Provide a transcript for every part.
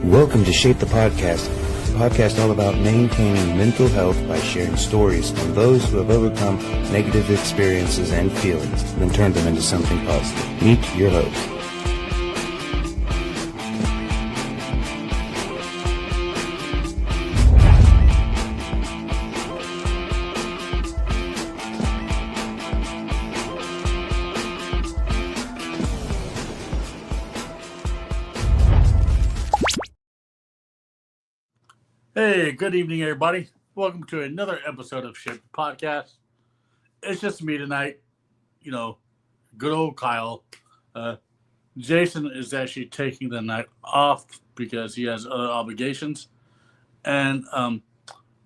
Welcome to Shape the Podcast, a podcast all about maintaining mental health by sharing stories from those who have overcome negative experiences and feelings, then turned them into something positive. Meet your host. Hey, good evening, everybody. Welcome to another episode of Shape the Podcast. It's just me tonight, good old Kyle. Jason is actually taking the night off because he has other obligations. And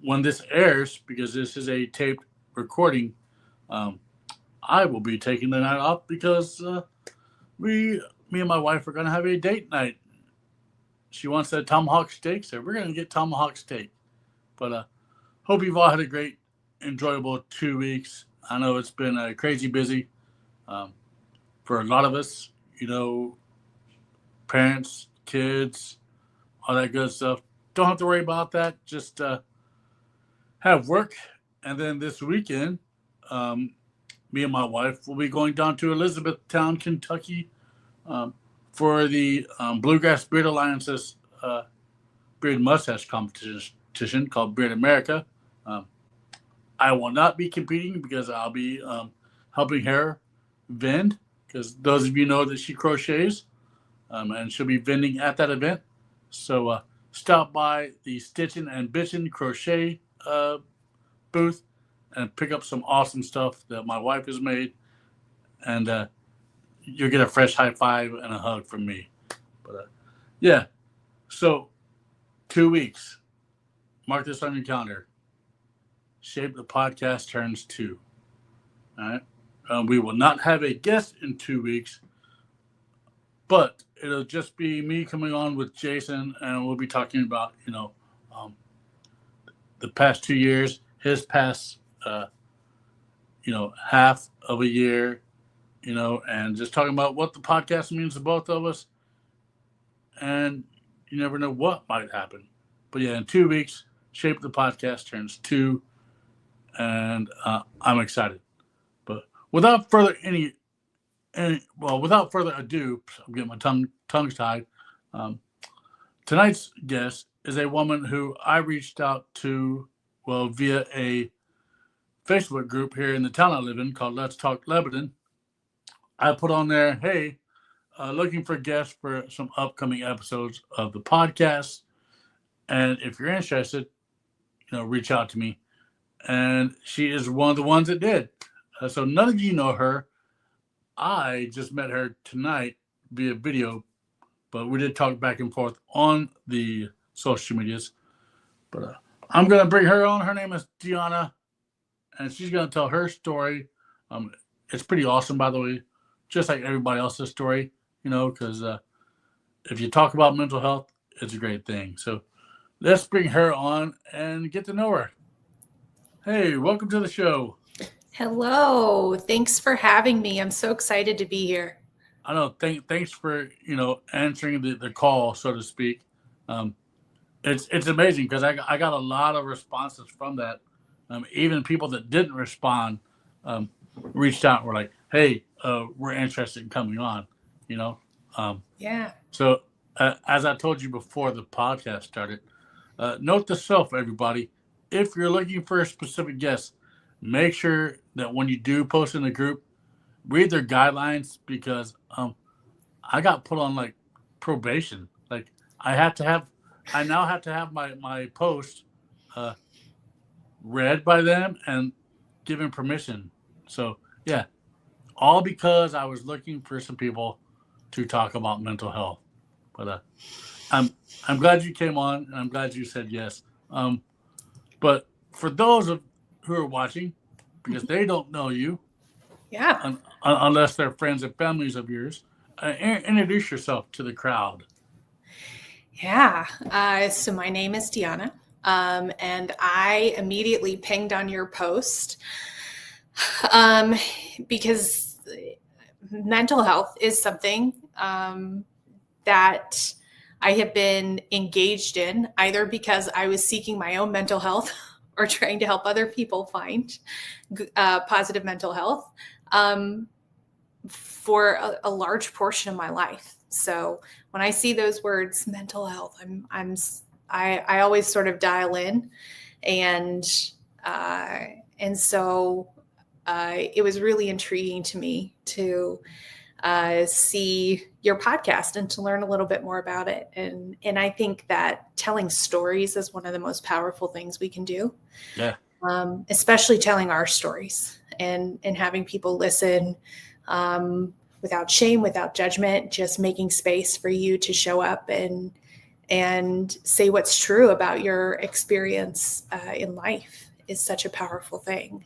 when this airs, because this is a taped recording, I will be taking the night off because me and my wife are going to have a date night. She wants that tomahawk steak, so we're going to get tomahawk steak. But hope you've all had a great, enjoyable 2 weeks. I know it's been crazy busy for a lot of us, parents, kids, all that good stuff. Don't have to worry about that. Just have work. And then this weekend, me and my wife will be going down to Elizabethtown, Kentucky, for the Bluegrass Beard Alliance's beard mustache competition called Beard America. I will not be competing because I'll be helping her vend, because those of you know that she crochets, and she'll be vending at that event. So stop by the Stitchin' and Bitchin' crochet booth and pick up some awesome stuff that my wife has made, and you'll get a fresh high five and a hug from me. But yeah, so 2 weeks. Mark this on your calendar. Shape the Podcast turns 2. All right. We will not have a guest in 2 weeks, but it'll just be me coming on with Jason, and we'll be talking about, the past 2 years, his past, half of a year, and just talking about what the podcast means to both of us. And you never know what might happen. But yeah, in 2 weeks, Shape the Podcast turns 2, and I'm excited. But without further without further ado, I'm getting my tongue tied. Tonight's guest is a woman who I reached out to, via a Facebook group here in the town I live in called Let's Talk Lebanon. I put on there, hey, looking for guests for some upcoming episodes of the podcast. And if you're interested, reach out to me. And she is one of the ones that did. So none of you know her. I just met her tonight via video, but we did talk back and forth on the social medias. But I'm going to bring her on. Her name is Deona, and she's going to tell her story. It's pretty awesome, by the way, just like everybody else's story, because if you talk about mental health, it's a great thing. So let's bring her on and get to know her. Hey, welcome to the show. Hello. Thanks for having me. I'm so excited to be here. I know. Thanks for, answering the call, so to speak. It's amazing because I got a lot of responses from that. Even people that didn't respond reached out and were like, hey, we're interested in coming on, Yeah. So as I told you before the podcast started, note to self, everybody, if you're looking for a specific guest, make sure that when you do post in the group, read their guidelines, because I got put on like probation. Like I now have to have my post read by them and given permission. So yeah, all because I was looking for some people to talk about mental health. But I'm glad you came on, and I'm glad you said yes. But for those who are watching, because they don't know you, Yeah. unless they're friends and families of yours, introduce yourself to the crowd. Yeah. So my name is Deona, and I immediately pinged on your post because mental health is something that I have been engaged in, either because I was seeking my own mental health or trying to help other people find positive mental health, for a large portion of my life. So when I see those words, mental health, I always sort of dial in, and so it was really intriguing to me to see your podcast and to learn a little bit more about it. And I think that telling stories is one of the most powerful things we can do. Yeah. Especially telling our stories and having people listen, without shame, without judgment, just making space for you to show up and say what's true about your experience in life is such a powerful thing.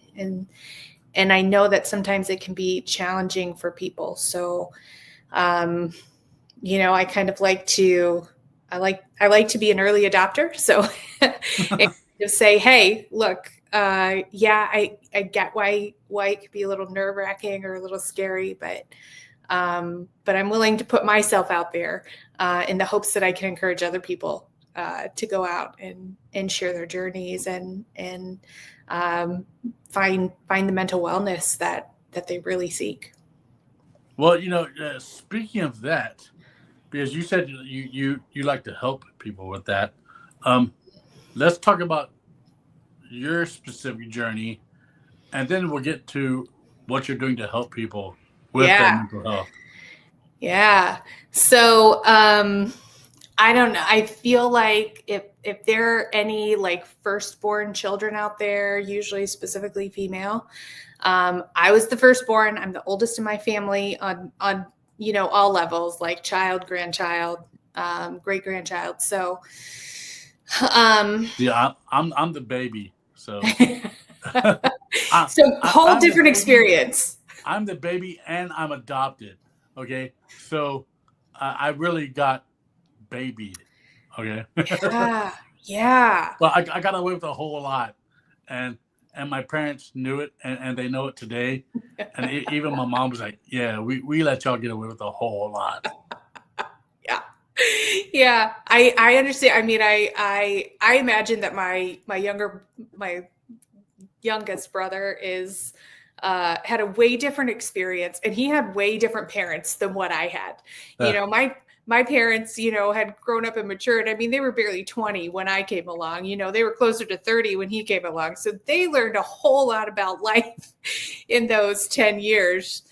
And I know that sometimes it can be challenging for people. So, I kind of like to be an early adopter. So just say, hey, look, I get why it could be a little nerve wracking or a little scary, but I'm willing to put myself out there in the hopes that I can encourage other people to go out and share their journeys and find the mental wellness that they really seek. Well, speaking of that, because you said you like to help people with that, let's talk about your specific journey, and then we'll get to what you're doing to help people with that mental health. Yeah. So I don't know. I feel like if there are any like firstborn children out there, usually specifically female, I was the firstborn. I'm the oldest in my family on all levels, like child, grandchild, great grandchild. So yeah, I'm the baby. So whole different experience. I'm the baby and I'm adopted. Okay. So I really got babied. Okay. Yeah. Well, I got away with a whole lot, and my parents knew it, and they know it today. And even my mom was like, "Yeah, we let y'all get away with a whole lot." Yeah, I understand. I mean, I imagine that my youngest brother is had a way different experience, and he had way different parents than what I had. My parents, had grown up and matured. I mean, they were barely 20 when I came along. They were closer to 30 when he came along. So they learned a whole lot about life in those 10 years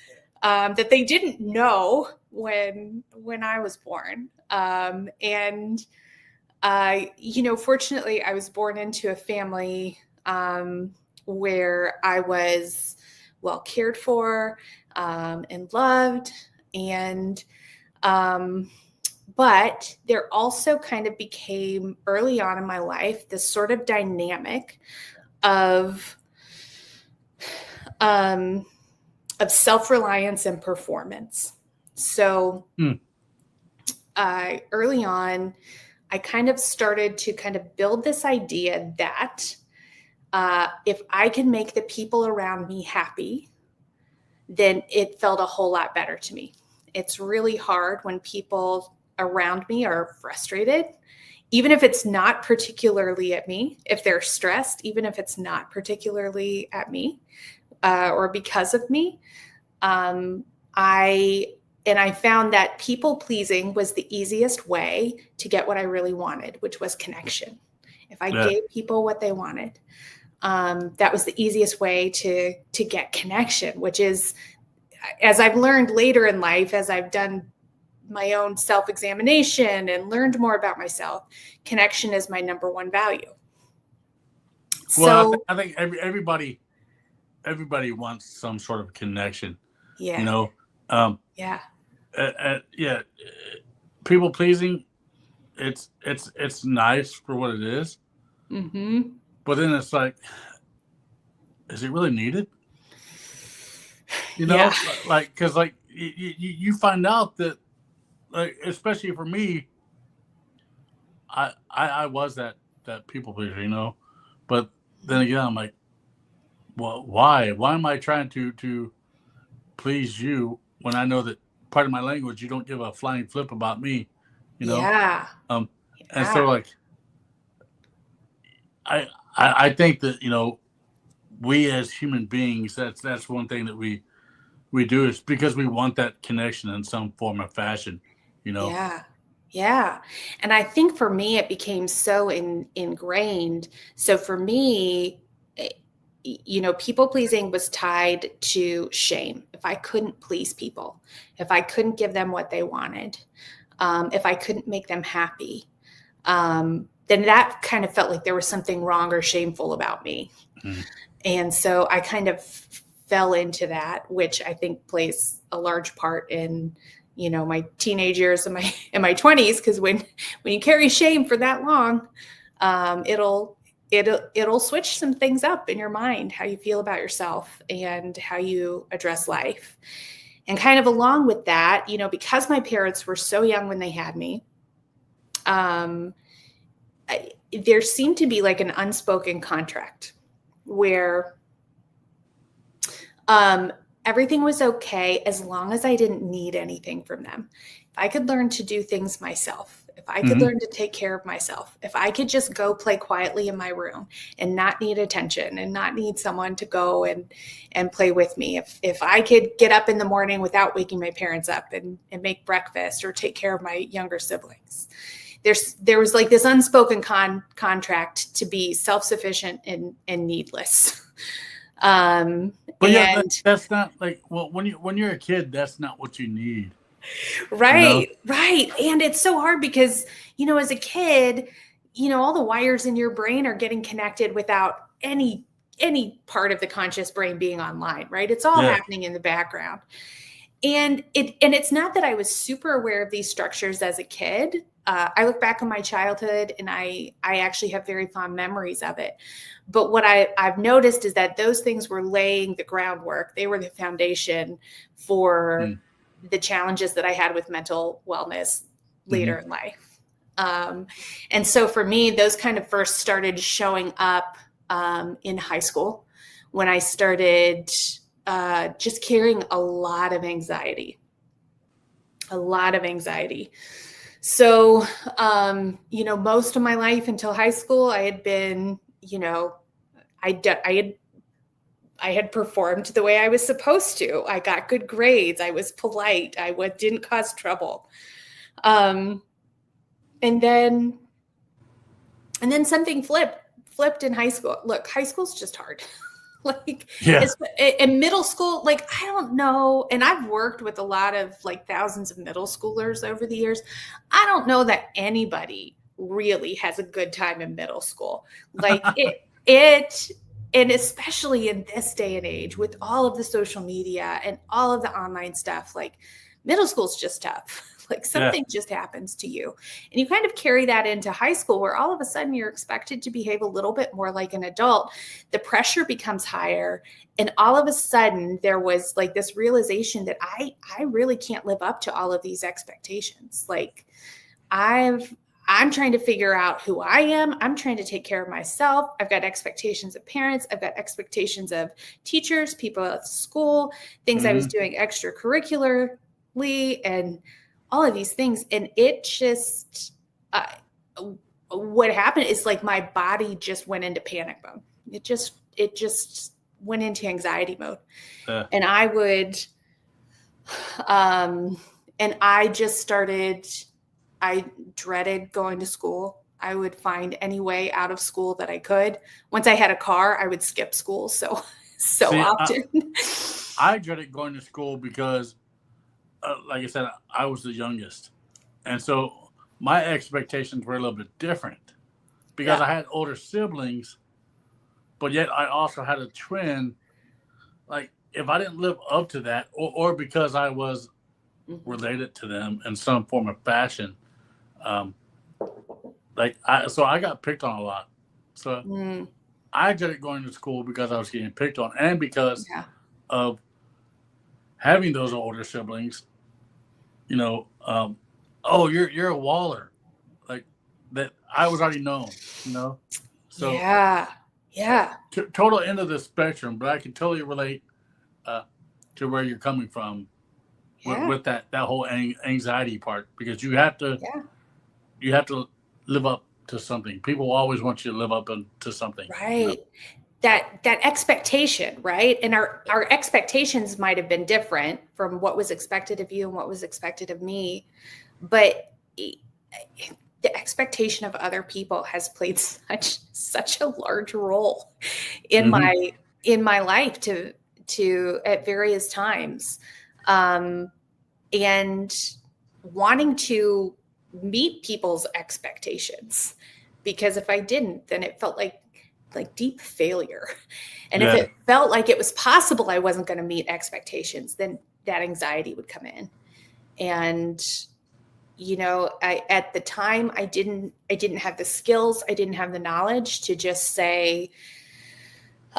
that they didn't know when I was born. Fortunately, I was born into a family where I was well cared for and loved, and but there also kind of became early on in my life this sort of dynamic of self-reliance and performance. So early on, I kind of started to kind of build this idea that if I can make the people around me happy, then it felt a whole lot better to me. It's really hard when people around me are frustrated, even if it's not particularly at me, if they're stressed, even if it's not particularly at me or because of me. I found that people pleasing was the easiest way to get what I really wanted, which was connection. If I gave people what they wanted, that was the easiest way to get connection, which is, as I've learned later in life, as I've done my own self-examination and learned more about myself, connection is my number one value. Well, I think everybody wants some sort of connection. Yeah. People pleasing, it's nice for what it is. Mm-hmm. But then it's like, is it really needed? Because you find out that, like, especially for me, I was that people pleaser, but then again, I'm like, well, why am I trying to please you when I know that part of my language, you don't give a flying flip about me, you know? Yeah. Um, and Yeah. so like, I think that, we as human beings, that's one thing that we do is because we want that connection in some form or fashion, you know? Yeah. Yeah. And I think for me, it became so ingrained. So for me, eh, people pleasing was tied to shame. If I couldn't please people, if I couldn't give them what they wanted, if I couldn't make them happy, then that kind of felt like there was something wrong or shameful about me. Mhm. And so I kind of fell into that, which I think plays a large part in, my teenage years and my 20s, because when you carry shame for that long, it'll switch some things up in your mind, how you feel about yourself and how you address life. And kind of along with that, because my parents were so young when they had me, um, there seemed to be like an unspoken contract where everything was okay as long as I didn't need anything from them. If I could learn to do things myself, if I could Mhm. learn to take care of myself, if I could just go play quietly in my room and not need attention and not need someone to go and play with me, if I could get up in the morning without waking my parents up and make breakfast or take care of my younger siblings. There was like this unspoken contract to be self-sufficient and needless. But yeah, And that's not like, well, when you're a kid, that's not what you need, you know? right, right. And it's so hard because, as a kid, all the wires in your brain are getting connected without any part of the conscious brain being online, right? It's all Yeah. happening in the background. And it's not that I was super aware of these structures as a kid. I look back on my childhood and I actually have very fond memories of it. But what I've noticed is that those things were laying the groundwork. They were the foundation for Mm. the challenges that I had with mental wellness Mhm. later in life. And so for me, those kind of first started showing up in high school when I started just carrying a lot of anxiety. So, most of my life until high school, I had been, I had performed the way I was supposed to. I got good grades. I was polite. Didn't cause trouble. Um, and then, something flipped in high school. Look, high school's just hard. Like Yeah. it's in middle school, like I don't know. And I've worked with a lot of like thousands of middle schoolers over the years. I don't know that anybody really has a good time in middle school. Like and especially in this day and age with all of the social media and all of the online stuff, like middle school's just tough. Like Yeah. something just happens to you. And you kind of carry that into high school where all of a sudden you're expected to behave a little bit more like an adult. The pressure becomes higher. And all of a sudden there was like this realization that I really can't live up to all of these expectations. Like I'm trying to figure out who I am. I'm trying to take care of myself. I've got expectations of parents. I've got expectations of teachers, people at school, things I was Mhm. doing extracurricularly, and all of these things. And it just, what happened is like my body just went into panic mode. It just went into anxiety mode. Yeah. And I would, and I just started, I dreaded going to school. I would find any way out of school that I could. Once I had a car, I would skip school so See, often. I dreaded going to school because, like I said, I was the youngest. And so my expectations were a little bit different because Yeah. I had older siblings, but yet I also had a trend. Like, if I didn't live up to that, or because I was Mhm. related to them in some form of fashion, um, so I got picked on a lot. So Mm, I dreaded going to school because I was getting picked on, and because yeah. of having those older siblings. You know, oh, you're a Waller, like that. I was already known. You know, so Yeah. Yeah. total end of the spectrum, but I can totally relate uh, to where you're coming from Yeah. with that whole anxiety part because you have to Yeah. you have to live up to something. People always want you to live up to something. Right. That expectation, right? And our expectations might have been different from what was expected of you and what was expected of me, but the expectation of other people has played such a large role in my life to at various times, and wanting to meet people's expectations, because if I didn't, then it felt like deep failure. And if it felt like it was possible I wasn't going to meet expectations, then that anxiety would come in. And at the time I didn't have the skills, I didn't have the knowledge to just say,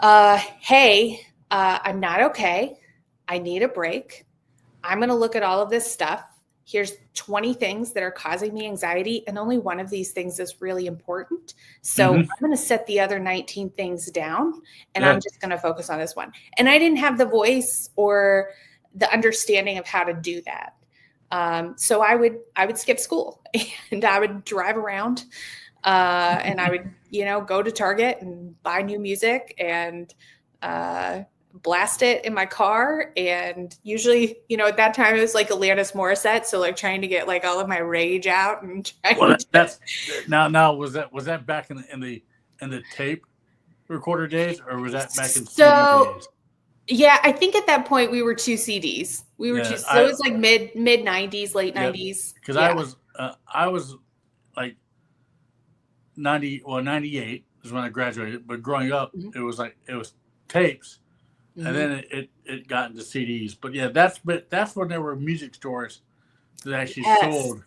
hey, I'm not okay. I need a break. I'm going to look at all of this stuff. Here's 20 things that are causing me anxiety, and only one of these things is really important. So I'm going to set the other 19 things down, and I'm just going to focus on this one. And I didn't have the voice or the understanding of how to do that. So I would skip school, and I would drive around, and I would, go to Target and buy new music and blast it in my car. And usually, at that time it was like Alanis Morissette, so like trying to get like all of my rage out. And that's now was that back in the tape recorder days, or was that back in CD days? Yeah, I think at that point we were 2 CDs. We were so it was like mid 90s, late 90s. Because I was like 98 is when I graduated, but growing up it was tapes. And then it got into CDs. But yeah, that's when there were music stores that actually sold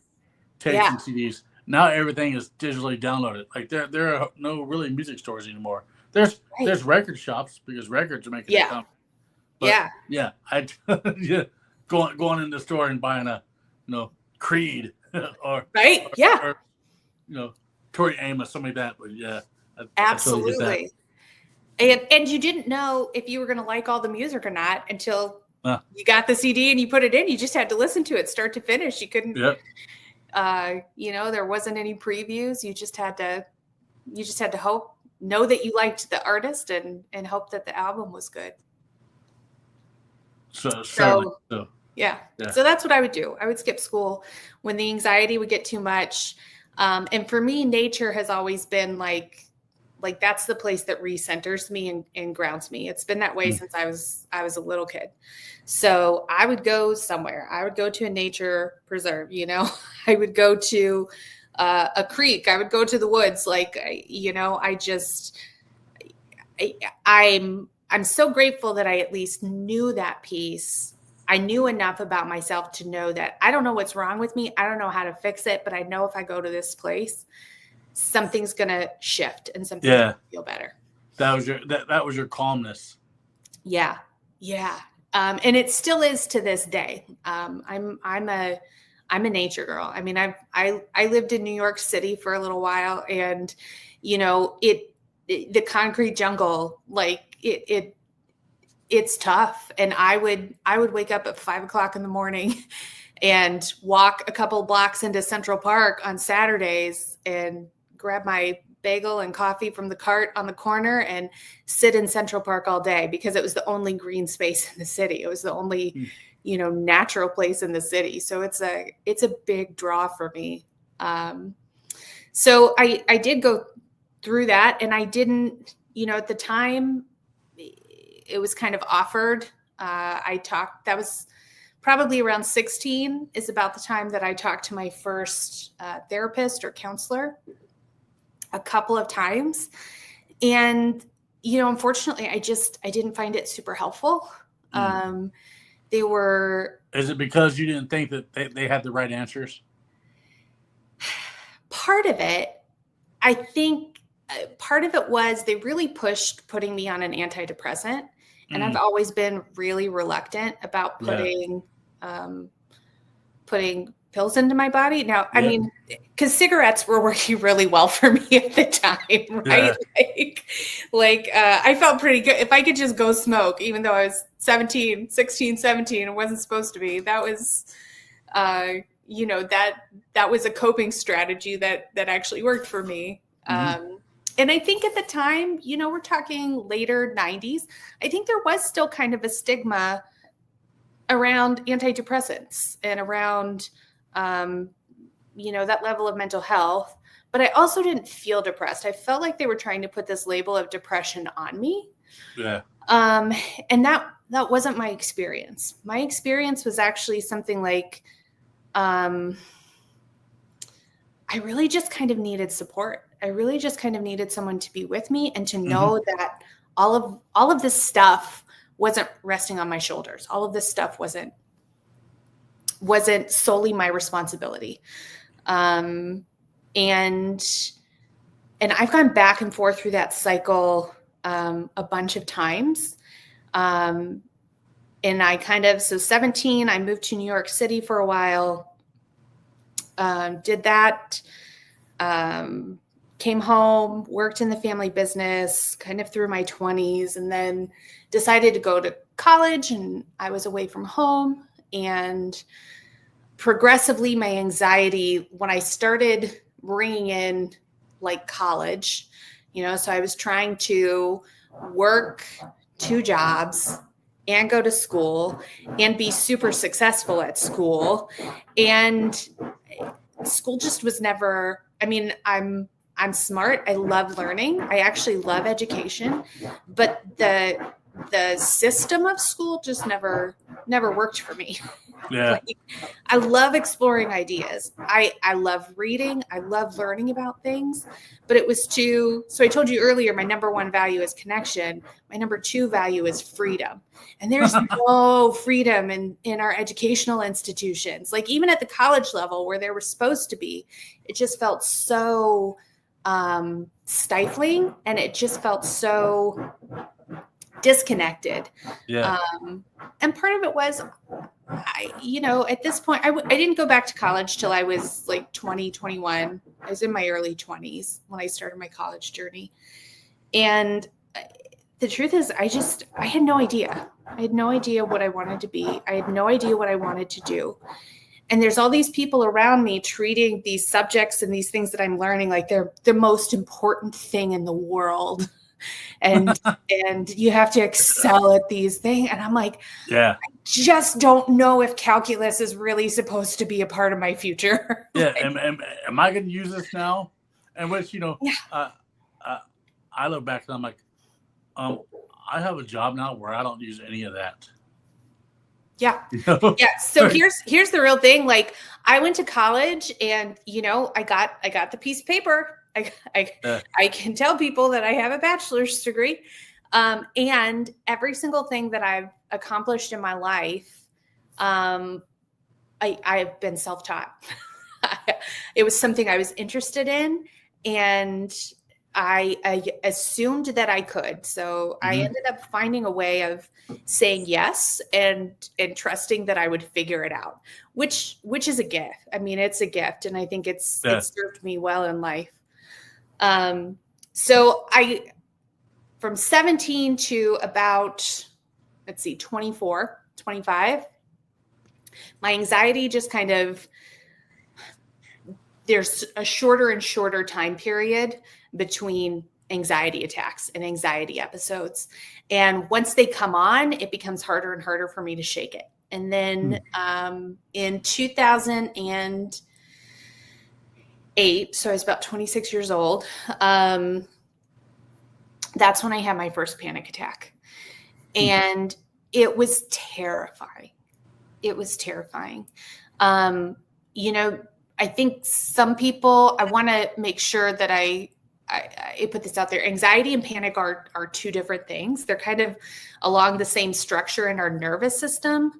tapes and CDs. Now everything is digitally downloaded. Like there are no really music stores anymore. There's record shops because records are making it come. But I going in the store and buying a Creed or Tori Amos, something like that. But yeah, absolutely. I totally And you didn't know if you were going to like all the music or not until you got the CD and you put it in. You just had to listen to it start to finish. You couldn't, there wasn't any previews. You just had to know that you liked the artist and hope that the album was good. So that's what I would do. I would skip school when the anxiety would get too much. And for me, nature has always been like that's the place that recenters me and grounds me. It's been that way since I was a little kid. So I would go somewhere. I would go to a nature preserve, I would go to a creek. I would go to the woods. I'm so grateful that I at least knew that piece. I knew enough about myself to know that I don't know what's wrong with me. I don't know how to fix it, but I know if I go to this place, something's gonna shift and something's gonna feel better. That was your calmness. Yeah. And it still is to this day. I'm a nature girl. I mean, I lived in New York City for a little while, and the concrete jungle, it's tough. And I would wake up at 5 o'clock in the morning and walk a couple blocks into Central Park on Saturdays and grab my bagel and coffee from the cart on the corner and sit in Central Park all day because it was the only green space in the city. It was the only, natural place in the city. So it's a big draw for me. So I did go through that, and I didn't, at the time it was kind of offered. That was probably around 16 is about the time that I talked to my first therapist or counselor a couple of times. And, unfortunately, I didn't find it super helpful. Is it because you didn't think that they had the right answers? Part of it, I think part of it was they really pushed putting me on an antidepressant. And I've always been really reluctant about putting pills into my body. Now, I mean, because cigarettes were working really well for me at the time, right? I felt pretty good. If I could just go smoke, even though I was 16, 17, and wasn't supposed to be, that was, that was a coping strategy that actually worked for me. And I think at the time, we're talking later 90s, I think there was still kind of a stigma around antidepressants and around, that level of mental health. But I also didn't feel depressed. I felt like they were trying to put this label of depression on me. Yeah. And that wasn't my experience. My experience was actually something like, I really just kind of needed support. I really just kind of needed someone to be with me and to know that all of this stuff wasn't resting on my shoulders. All of this stuff wasn't solely my responsibility. And I've gone back and forth through that cycle a bunch of times. And I so 17, I moved to New York City for a while, did that, came home, worked in the family business kind of through my 20s, and then decided to go to college, and I was away from home. And progressively my anxiety, when I started bringing in like college, so I was trying to work 2 jobs and go to school and be super successful at school. And school just was never, I'm smart. I love learning. I actually love education, but the system of school just never worked for me. Yeah. I love exploring ideas. I love reading. I love learning about things, but it was so I told you earlier, my number 1 value is connection. My number 2 value is freedom. And there's no freedom in our educational institutions. Like even at the college level where there was supposed to be, it just felt so stifling, and it just felt so disconnected. Yeah. And part of it was, at this point, I didn't go back to college till I was like 20, 21. I was in my early 20s when I started my college journey. And the truth is, I had no idea. I had no idea what I wanted to be. I had no idea what I wanted to do. And there's all these people around me treating these subjects and these things that I'm learning like they're the most important thing in the world. And you have to excel at these things. And I'm like, yeah, I just don't know if calculus is really supposed to be a part of my future. Yeah. Am I going to use this now? And which, I look back and I'm like, I have a job now where I don't use any of that. Yeah. Yeah. So here's the real thing. Like I went to college and, I got the piece of paper. I can tell people that I have a bachelor's degree. And every single thing that I've accomplished in my life, I've been self-taught. It was something I was interested in, and I assumed that I could. So I ended up finding a way of saying yes and trusting that I would figure it out, which is a gift. It's a gift. And I think it's served me well in life. So from 17 to about, 24, 25, my anxiety just kind of, there's a shorter and shorter time period between anxiety attacks and anxiety episodes. And once they come on, it becomes harder and harder for me to shake it. And then in 2008, so I was about 26 years old, that's when I had my first panic attack. And it was terrifying. It was terrifying. I think some people, I want to make sure that I put this out there. Anxiety and panic are 2 different things. They're kind of along the same structure in our nervous system,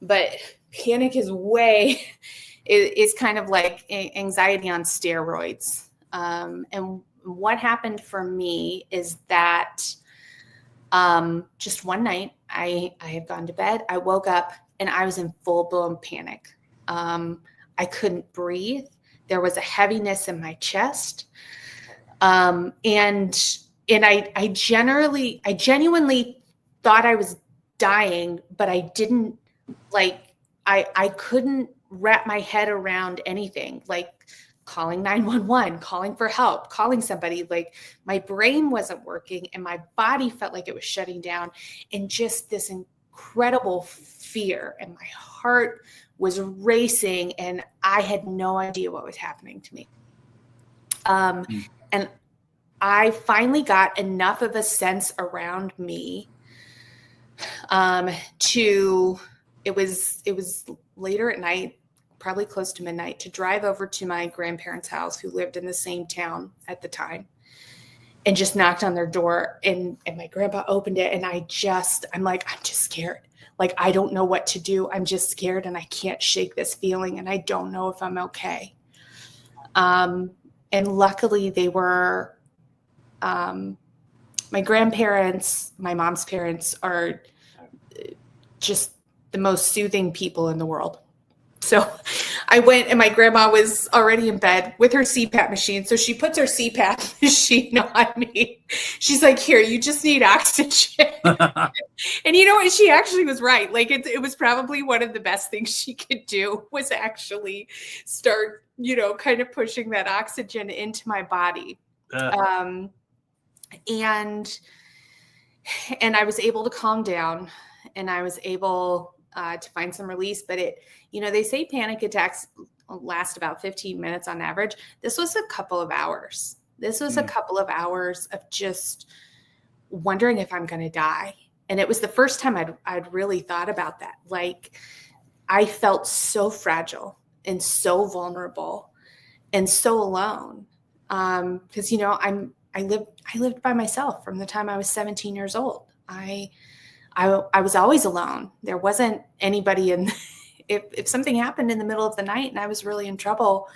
but panic is kind of like anxiety on steroids. And what happened for me is that just one night I had gone to bed, I woke up and I was in full blown panic. I couldn't breathe. There was a heaviness in my chest. And I genuinely thought I was dying, but I didn't I couldn't wrap my head around anything, like calling 911, calling for help, calling somebody. Like my brain wasn't working and my body felt like it was shutting down, and just this incredible fear, and my heart was racing, and I had no idea what was happening to me. And I finally got enough of a sense around me it was later at night, probably close to midnight, to drive over to my grandparents' house, who lived in the same town at the time, and just knocked on their door, and my grandpa opened it, and I'm like, I'm just scared. Like, I don't know what to do. I'm just scared, and I can't shake this feeling, and I don't know if I'm okay. And luckily they were, my grandparents, my mom's parents, are just the most soothing people in the world. So I went, and my grandma was already in bed with her CPAP machine. So she puts her CPAP machine on me. She's like, here, you just need oxygen. And you know what? She actually was right. Like it was probably one of the best things she could do, was actually start, kind of pushing that oxygen into my body. And I was able to calm down, and I was able to find some release. But they say panic attacks last about 15 minutes on average. This was a couple of hours. This was a couple of hours of just wondering if I'm going to die. And it was the first time I'd really thought about that. Like, I felt so fragile and so vulnerable and so alone. Because, I lived by myself from the time I was 17 years old. I was always alone. There wasn't anybody if something happened in the middle of the night and I was really in trouble,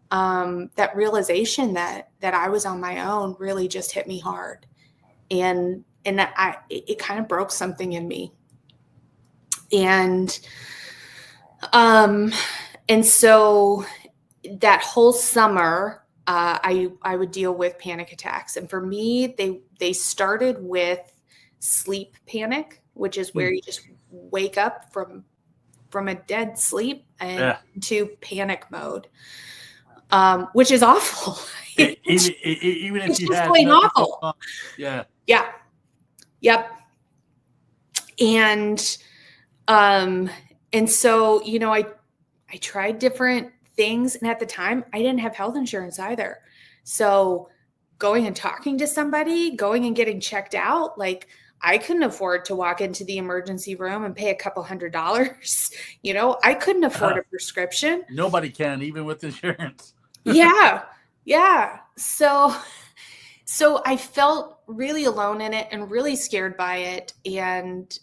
that realization that I was on my own really just hit me hard. And it kind of broke something in me. And so that whole summer, I would deal with panic attacks. And for me, they started with sleep panic, which is where you just wake up from a dead sleep and to panic mode, which is awful. Even if it's you just had plain awful. Yeah. Yep. And so, I tried different things. And at the time I didn't have health insurance either. So going and talking to somebody, going and getting checked out, like, I couldn't afford to walk into the emergency room and pay a couple $100. I couldn't afford a prescription. Nobody can, even with insurance. Yeah. So I felt really alone in it and really scared by it. And,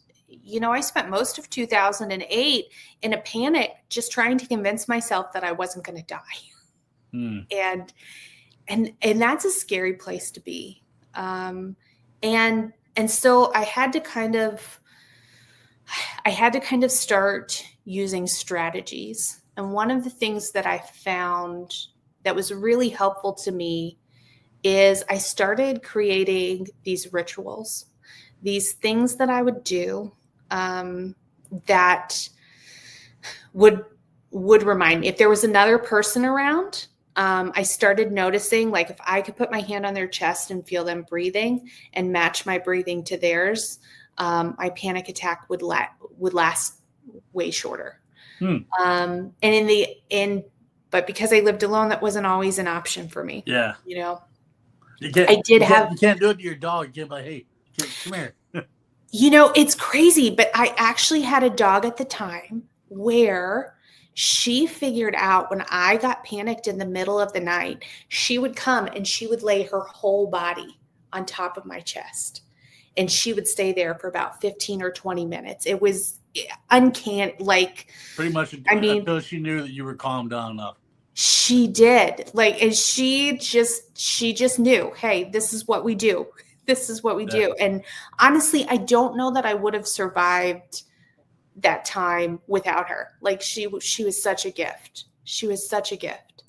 I spent most of 2008 in a panic, just trying to convince myself that I wasn't going to die. And that's a scary place to be. And so I had to kind of start using strategies. And one of the things that I found that was really helpful to me is I started creating these rituals, these things that I would do that would remind me if there was another person around. I started noticing, like, if I could put my hand on their chest and feel them breathing and match my breathing to theirs, my panic attack would last way shorter. And but because I lived alone, that wasn't always an option for me. Yeah. You can't do it to your dog. You can't be like, hey, come here. It's crazy, but I actually had a dog at the time where she figured out when I got panicked in the middle of the night, she would come and she would lay her whole body on top of my chest. And she would stay there for about 15 or 20 minutes. It was uncanny. Like, pretty much until she knew that you were calmed down enough. She did. Like, and she just knew, hey, this is what we do. This is what we do. And honestly, I don't know that I would have survived that time without her. Like, she was such a gift. She was such a gift.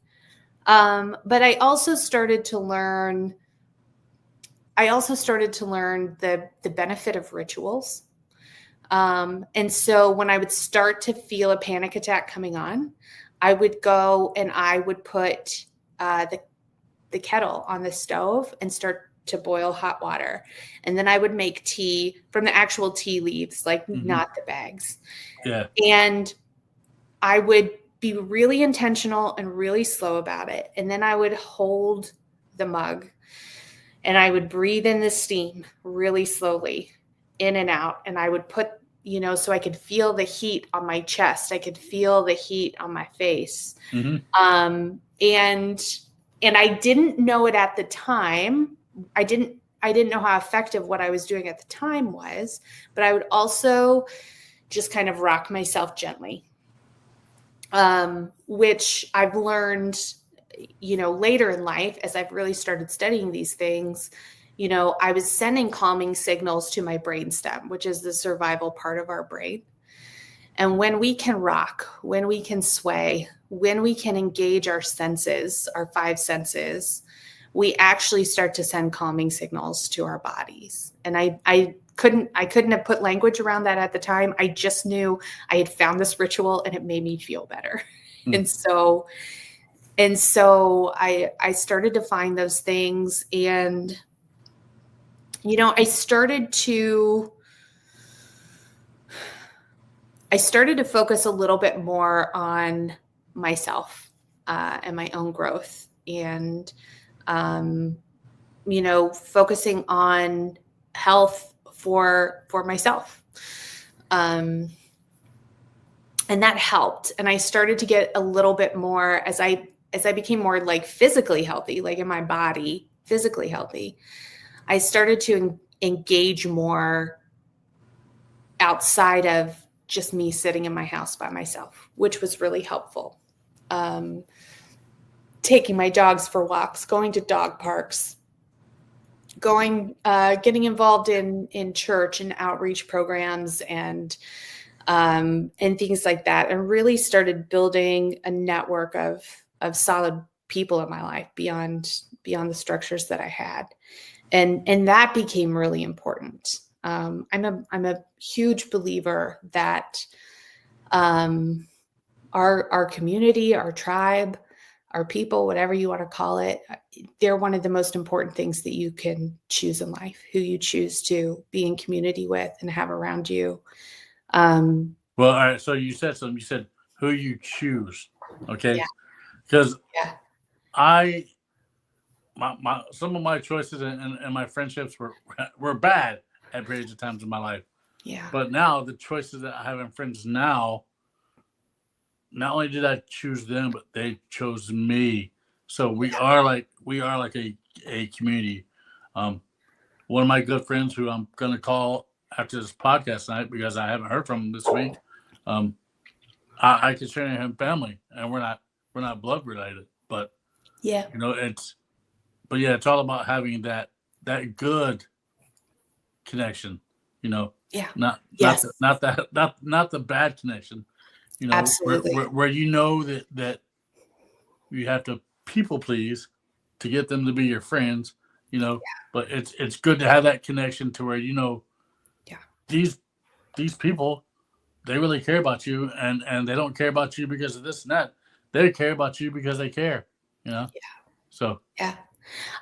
But I also started to learn the benefit of rituals. And so when I would start to feel a panic attack coming on, I would go and I would put the kettle on the stove and start to boil hot water. And then I would make tea from the actual tea leaves, like not the bags. Yeah. And I would be really intentional and really slow about it. And then I would hold the mug and I would breathe in the steam really slowly in and out. And I would put, so I could feel the heat on my chest. I could feel the heat on my face. And I didn't know it at the time. I didn't know how effective what I was doing at the time was, but I would also just kind of rock myself gently. Which I've learned, later in life, as I've really started studying these things, I was sending calming signals to my brainstem, which is the survival part of our brain. And when we can rock, when we can sway, when we can engage our senses, our 5 senses, we actually start to send calming signals to our bodies. And I couldn't have put language around that at the time. I just knew I had found this ritual and it made me feel better. And so I started to find those things, and I started to focus a little bit more on myself and my own growth, and focusing on health for myself. And that helped. And I started to get a little bit more as I became more like physically healthy, like in my body, physically healthy. I started to engage more outside of just me sitting in my house by myself, which was really helpful. Taking my dogs for walks, going to dog parks, getting involved in church and outreach programs and things like that, and really started building a network of solid people in my life beyond the structures that I had. And that became really important. I'm a huge believer that our community, our tribe, our people, whatever you want to call it, they're one of the most important things that you can choose in life, who you choose to be in community with and have around you. Well, all right. So you said something. You said who you choose. Okay. Because some of my choices and my friendships were bad at periods of times in my life. Yeah. But now the choices that I have in friends now, not only did I choose them, but they chose me. So we are like a community. One of my good friends who I'm gonna call after this podcast tonight, because I haven't heard from him this week. I consider him family, and we're not blood related, but it's all about having that good connection, not the bad connection, Absolutely. where that you have to people please to get them to be your friends, but it's good to have that connection to where these people, they really care about you, and they don't care about you because of this and that. They care about you because they care, So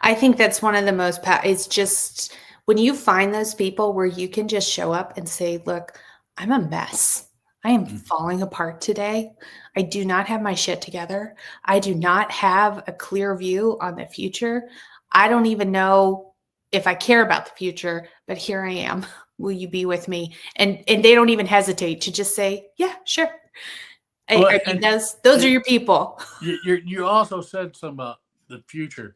I think that's one of the most it's just when you find those people where you can just show up and say, look, I'm a mess. I am falling apart today. I do not have my shit together. I do not have a clear view on the future. I don't even know if I care about the future, but here I am. Will you be with me? And they don't even hesitate to just say, yeah, sure. I mean, those are your people. You also said something about the future.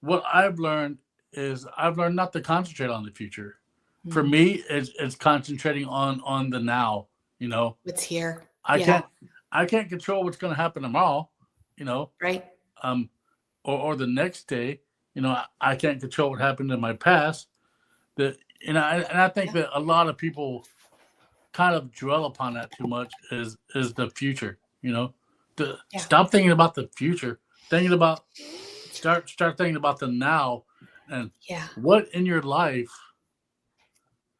What I've learned not to concentrate on the future. For me, it's concentrating on the now. What's here. I can't control what's going to happen tomorrow. Right. Or the next day. I can't control what happened in my past. I think that a lot of people kind of dwell upon that too much is the future. Stop thinking about the future. Start thinking about the now, and what in your life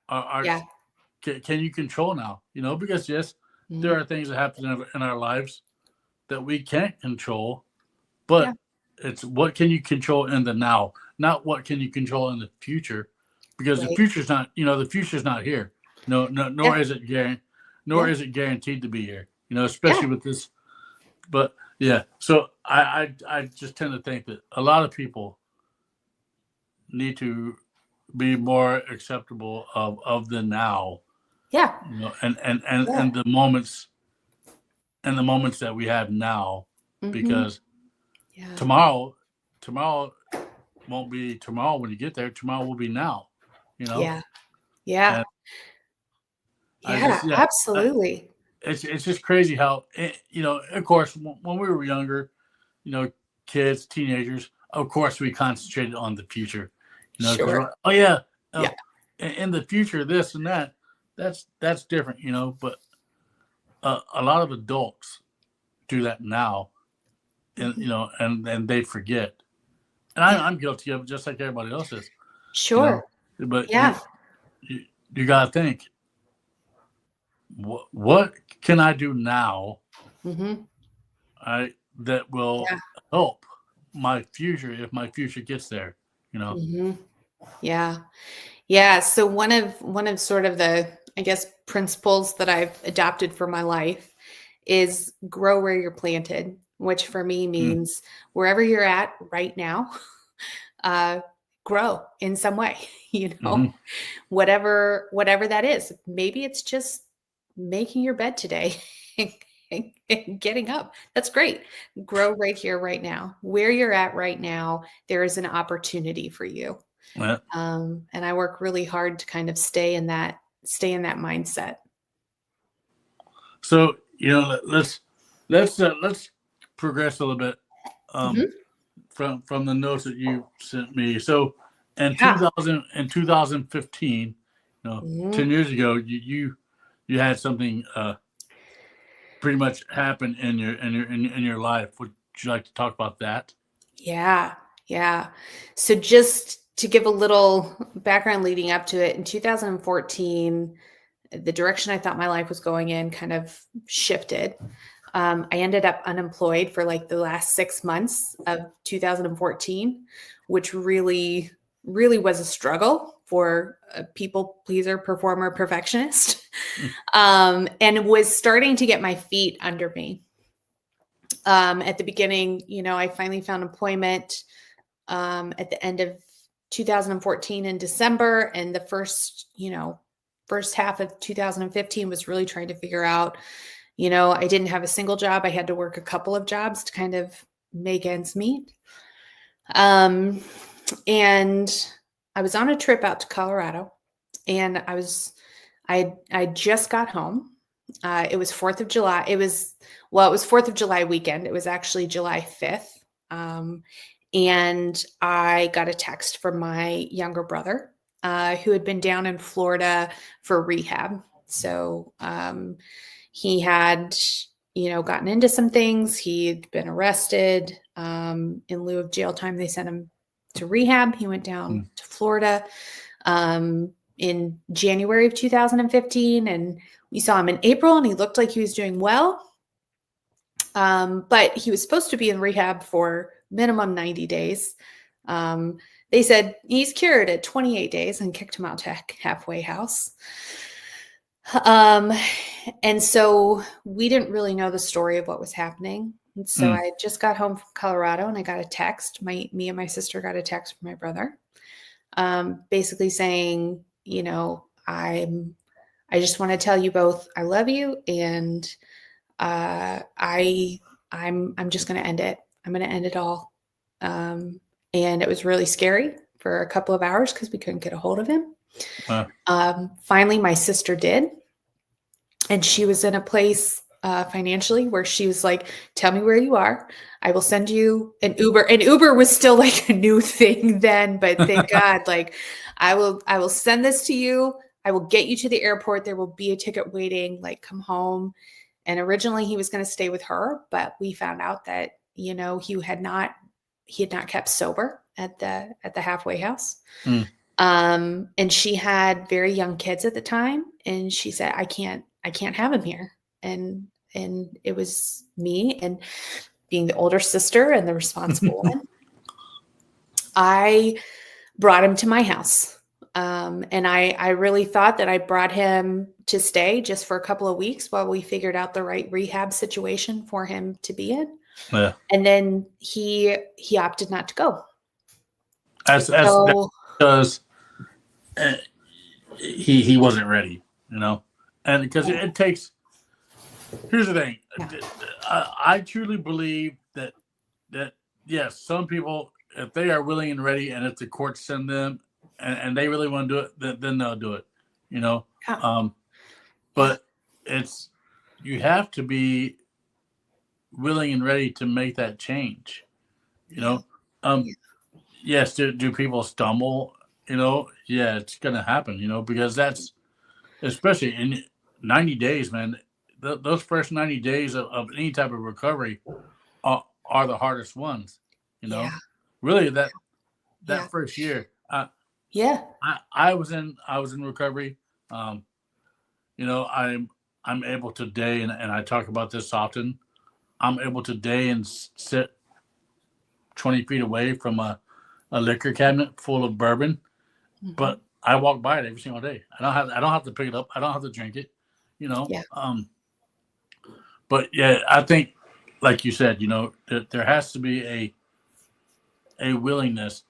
are can you control now? Because yes, there are things that happen in our lives that we can't control, but it's what can you control in the now, not what can you control in the future, because the Right. future's not, the future's not here. No, nor Yeah. is it Yeah. guaranteed to be here. Yeah. Especially with this. But yeah, so I just tend to think that a lot of people need to be more acceptable of the now, Yeah. and the moments that we have now, because Yeah. tomorrow won't be tomorrow when you get there. Tomorrow will be now, Yeah. Yeah. and I Yeah. just Absolutely. it's just crazy how of course when we were younger, you know kids, teenagers, of course we concentrated on the future, because Sure. oh yeah, Yeah. in the future this and that, that's different, but a lot of adults do that now, and and they forget, and Yeah. I'm guilty of it just like everybody else is, Sure. but Yeah. you gotta think, what can I do now, Mm-hmm. that will Yeah. help my future if my future gets there, Mm-hmm. Yeah. Yeah. So one of sort of the, I guess, principles that I've adopted for my life is grow where you're planted, which for me Mm, means wherever you're at right now, uh, grow in some way, mhm. whatever that is. Maybe it's just making your bed today and getting up. That's great. Grow right here, right now. Where you're at right now, there is an opportunity for you. Yeah. And I work really hard to kind of stay in that mindset. So let's progress a little bit, um, Mhm. from the notes that you sent me. So in Yeah. 2015, Mhm. 10 years ago, you had something pretty much happen in your life. Would you like to talk about that? Yeah. Yeah. So just to give a little background leading up to it, in 2014, the direction I thought my life was going in kind of shifted. I ended up unemployed for like the last 6 months of 2014, which really, really was a struggle for a people pleaser, performer, perfectionist, Mm, and was starting to get my feet under me. At the beginning, I finally found employment at the end of 2014 in December, and the first half of 2015 was really trying to figure out. I didn't have a single job. I had to work a couple of jobs to kind of make ends meet. Um, and I was on a trip out to Colorado, and I just got home. It was 4th of July. It was 4th of July weekend. It was actually July 5th. And I got a text from my younger brother, who had been down in Florida for rehab. So he had, gotten into some things. He'd been arrested. In lieu of jail time, they sent him to rehab. He went down mm, to Florida in January of 2015, and we saw him in April, and he looked like he was doing well. But he was supposed to be in rehab for minimum 90 days. They said he's cured at 28 days and kicked him out to halfway house. And so we didn't really know the story of what was happening. And so mm. I just got home from Colorado, and I got a text. Me and my sister got a text from my brother, basically saying, I just want to tell you both I love you, and I'm just going to end it. I'm going to end it all. And it was really scary for a couple of hours because we couldn't get a hold of him. Finally, my sister did. And she was in a place financially where she was like, tell me where you are. I will send you an Uber. And Uber was still like a new thing then, but thank God, like I will send this to you. I will get you to the airport. There will be a ticket waiting, like come home. And originally he was going to stay with her, but we found out that, he had not kept sober at the halfway house. Mm. And she had very young kids at the time. And she said, I can't have him here. And it was me, and being the older sister and the responsible one, I brought him to my house. And I really thought that I brought him to stay just for a couple of weeks while we figured out the right rehab situation for him to be in. Yeah. And then he opted not to go. That's because he wasn't ready, and because it takes. Here's the thing. Yeah. I truly believe that yes, some people, if they are willing and ready, and if the courts send them, and they really want to do it, then they'll do it. Yeah. But you have to be willing and ready to make that change. Yes, do people stumble? Yeah, it's gonna happen. Because that's, especially in 90 days, man. Those first 90 days of any type of recovery are the hardest ones. Yeah. Really that first year. Yeah. I was in recovery. I'm able to day, and I talk about this often. I'm able to day and sit 20 feet away from a liquor cabinet full of bourbon, but I walk by it every single day. I don't have to pick it up. I don't have to drink it. Yeah. But yeah, I think, like you said, there has to be a willingness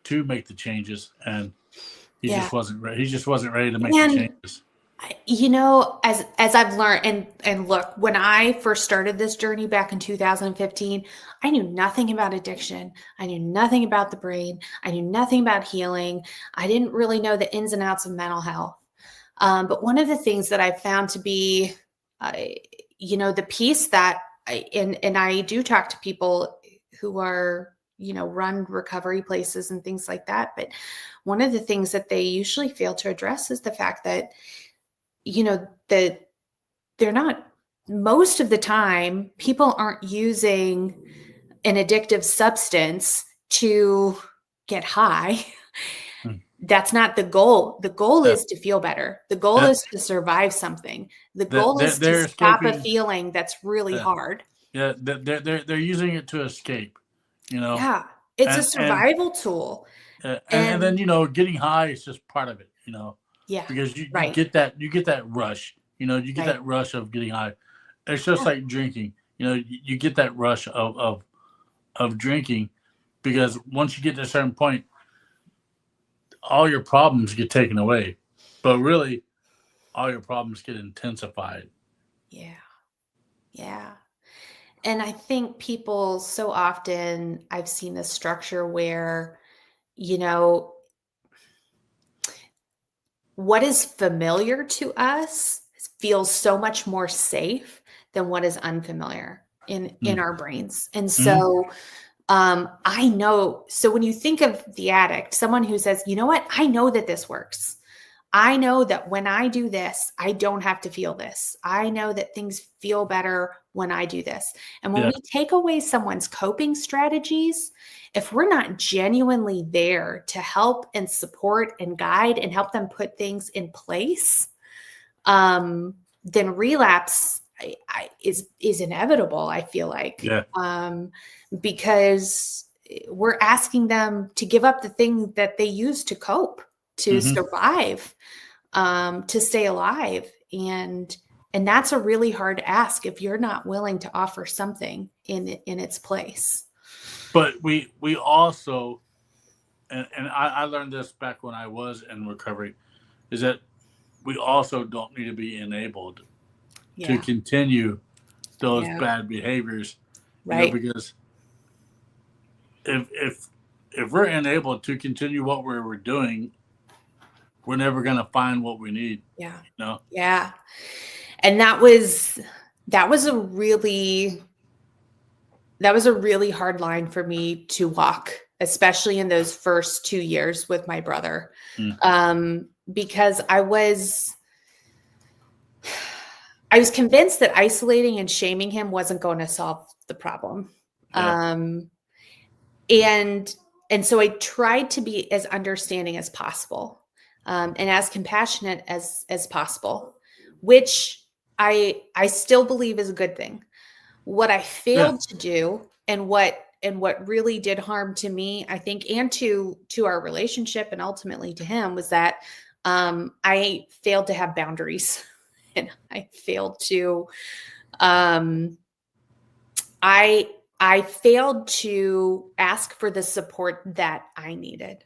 to make the changes, and he just wasn't ready. He just wasn't ready to make the changes. As I've learned, and look, when I first started this journey back in 2015, I knew nothing about addiction. I knew nothing about the brain. I knew nothing about healing. I didn't really know the ins and outs of mental health. But one of the things that I found to be, the piece that and I do talk to people who are, run recovery places and things like that. But one of the things that they usually fail to address is the fact that, that they're not, most of the time, people aren't using an addictive substance to get high. That's not the goal. The goal is to feel better. The goal is to survive something. The goal is to stop a feeling that's really hard. Yeah, they're using it to escape. Yeah, it's a survival tool. And then getting high is just part of it. Yeah, because you get that rush. You get that rush of getting high. It's just like drinking. You get that rush of drinking, because once you get to a certain point, all your problems get taken away, but really all your problems get intensified. Yeah. And I think people, so often I've seen this structure where, what is familiar to us feels so much more safe than what is unfamiliar in our brains. And so I know, so when you think of the addict, someone who says, you know what, I know that this works. I know that when I do this, I don't have to feel this. I know that things feel better when I do this. And when we take away someone's coping strategies, if we're not genuinely there to help and support and guide and help them put things in place, then relapse is inevitable, I feel like. Because we're asking them to give up the thing that they use to cope, to survive, to stay alive. And that's a really hard ask if you're not willing to offer something in its place. But we also, and I learned this back when I was in recovery, is that we also don't need to be enabled to continue those bad behaviors, because if we're enabled to continue what we were doing, we're never going to find what we need. Yeah. And that was a really hard line for me to walk, especially in those first 2 years with my brother. Because I was convinced that isolating and shaming him wasn't going to solve the problem. And And so I tried to be as understanding as possible, and as compassionate as possible, which I still believe is a good thing. What I failed to do, and what really did harm to me, I think, and to our relationship, and ultimately to him, was that I failed to have boundaries, and I failed to I failed to ask for the support that I needed.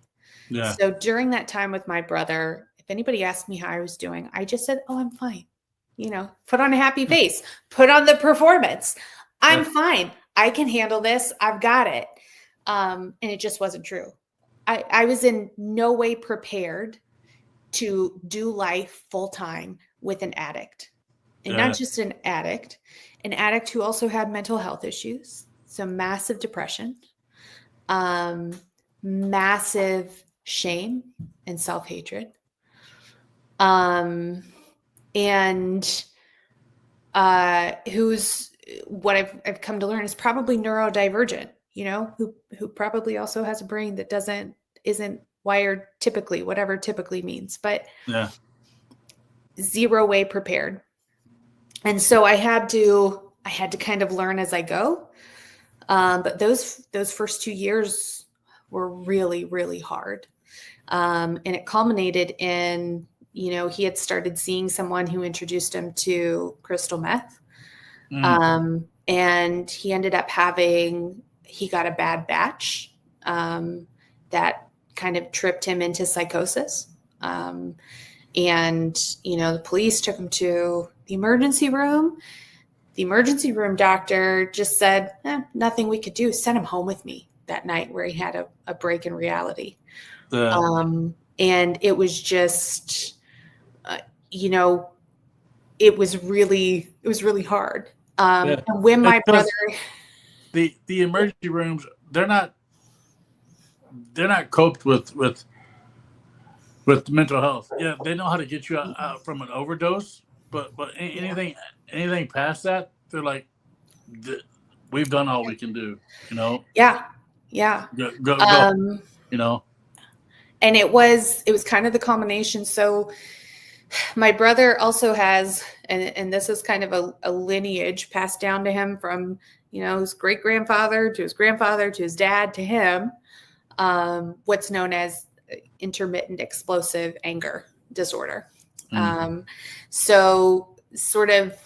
Yeah. So during that time with my brother, if anybody asked me how I was doing, I just said, "Oh, I'm fine." Put on a happy face, put on the performance. I'm fine. I can handle this. I've got it. And it just wasn't true. I was in no way prepared to do life full time with an addict. And not just an addict who also had mental health issues. So massive depression, massive shame and self-hatred. And who's, what I've come to learn, is probably neurodivergent, who probably also has a brain that isn't wired typically, whatever typically means, but zero way prepared. And so I had to kind of learn as I go. But those first 2 years were really, really hard. And it culminated in, he had started seeing someone who introduced him to crystal meth. And he ended up he got a bad batch that kind of tripped him into psychosis. And, the police took him to the emergency room. The emergency room doctor just said, nothing we could do. Sent him home with me that night, where he had a break in reality. And it was just, it was really hard. And when my brother, the emergency rooms, they're not coped with mental health. Yeah, they know how to get you out from an overdose, but anything past that, they're like, we've done all we can do, Yeah. Go. And it was kind of the combination. So my brother also has, and this is kind of a lineage passed down to him from, his great grandfather to his grandfather to his dad to him, what's known as intermittent explosive anger disorder. So sort of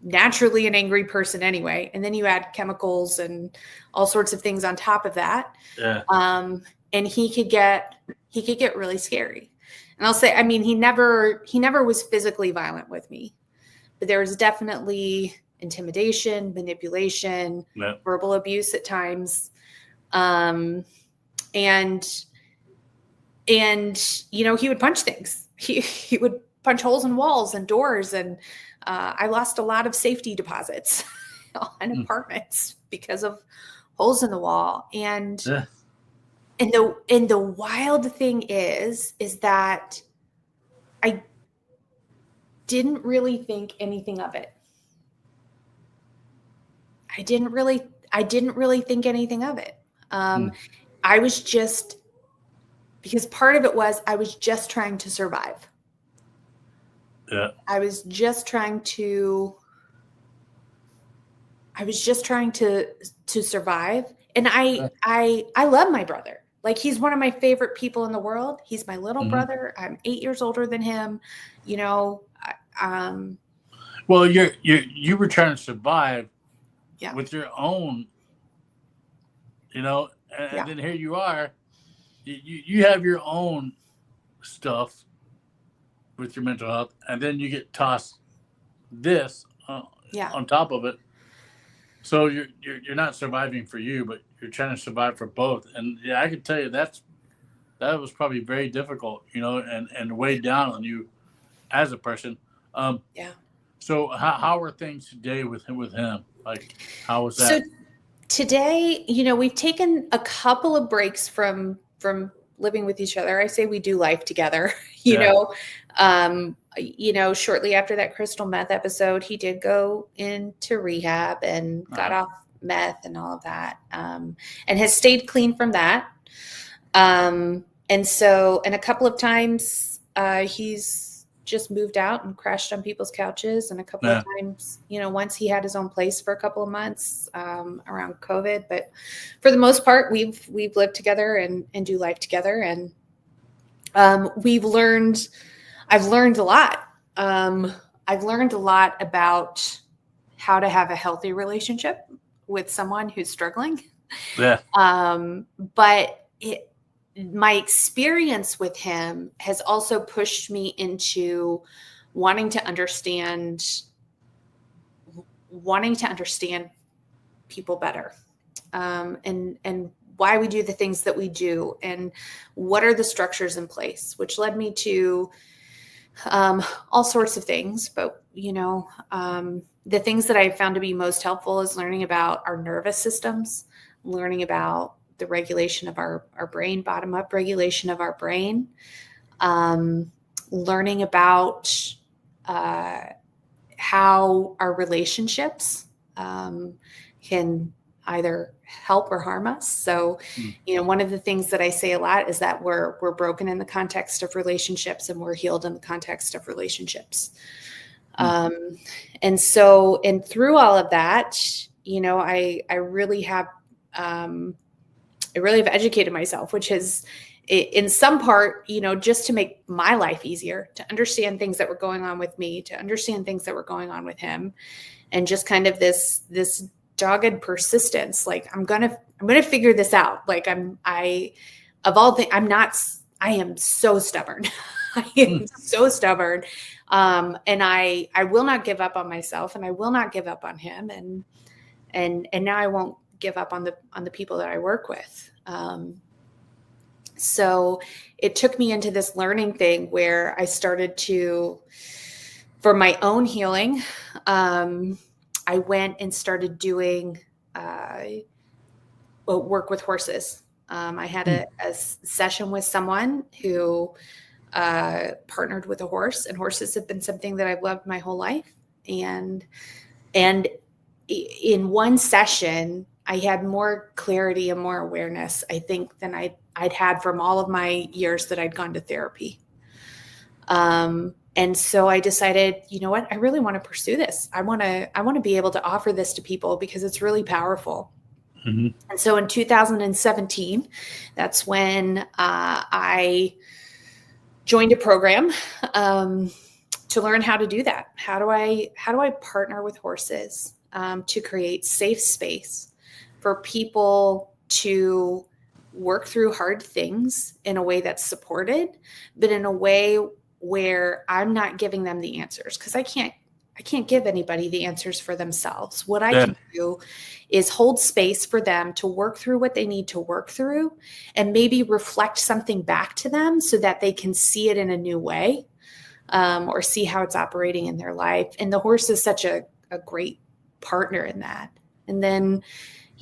naturally an angry person anyway. And then you add chemicals and all sorts of things on top of that. And he could get really scary. And I'll say, he never was physically violent with me, but there was definitely intimidation, manipulation, verbal abuse at times. And he would punch things. He would punch holes in walls and doors. And I lost a lot of safety deposits on apartments because of holes in the wall. And the wild thing is that I didn't really think anything of it. I didn't really think anything of it. I was just, because part of it was I was just trying to survive. I was just trying to survive. And I love my brother. Like, he's one of my favorite people in the world. He's my little brother. I'm 8 years older than him. Well, you were trying to survive with your own, and then here you are, you have your own stuff with your mental health, and then you get tossed this on top of it. So you're not surviving for you, but you're trying to survive for both. And I can tell you that was probably very difficult, and weighed down on you as a person. So how are things today with him? Like, how was that? So today, we've taken a couple of breaks from living with each other. I say we do life together, shortly after that crystal meth episode, he did go into rehab and got meth and all of that, and has stayed clean from that. And a couple of times he's just moved out and crashed on people's couches. And a couple of times, once he had his own place for a couple of months around COVID. But for the most part, we've lived together and do life together. And I've learned a lot. I've learned a lot about how to have a healthy relationship with someone who's struggling. Yeah. But my experience with him has also pushed me into wanting to understand people better, and why we do the things that we do, and what are the structures in place, which led me to all sorts of things. But the things that I found to be most helpful is learning about our nervous systems, learning about the regulation of our brain, bottom up regulation of our brain, learning about how our relationships can either help or harm us. So, one of the things that I say a lot is that we're broken in the context of relationships, and we're healed in the context of relationships. And through all of that, I really have educated myself, which has, in some part, just to make my life easier, to understand things that were going on with me, to understand things that were going on with him, and just kind of this dogged persistence. Like, I'm gonna figure this out. Like, I am so stubborn. I am so stubborn. And I will not give up on myself, and I will not give up on him. And now I won't give up on the people that I work with. So it took me into this learning thing where I started to, for my own healing, I went and started doing work with horses. I had a session with someone who partnered with a horse, and horses have been something that I've loved my whole life. And in one session, I had more clarity and more awareness, I think, than I'd had from all of my years that I'd gone to therapy. And so I decided, you know what, I really want to pursue this. I want to be able to offer this to people because it's really powerful. Mm-hmm. And so in 2017, that's when I joined a program to learn how to do that. How do I partner with horses to create safe space for people to work through hard things in a way that's supported, but in a way where I'm not giving them the answers, because I can't give anybody the answers for themselves. What I can do is hold space for them to work through what they need to work through, and maybe reflect something back to them so that they can see it in a new way, or see how it's operating in their life. And the horse is such a great partner in that. And then,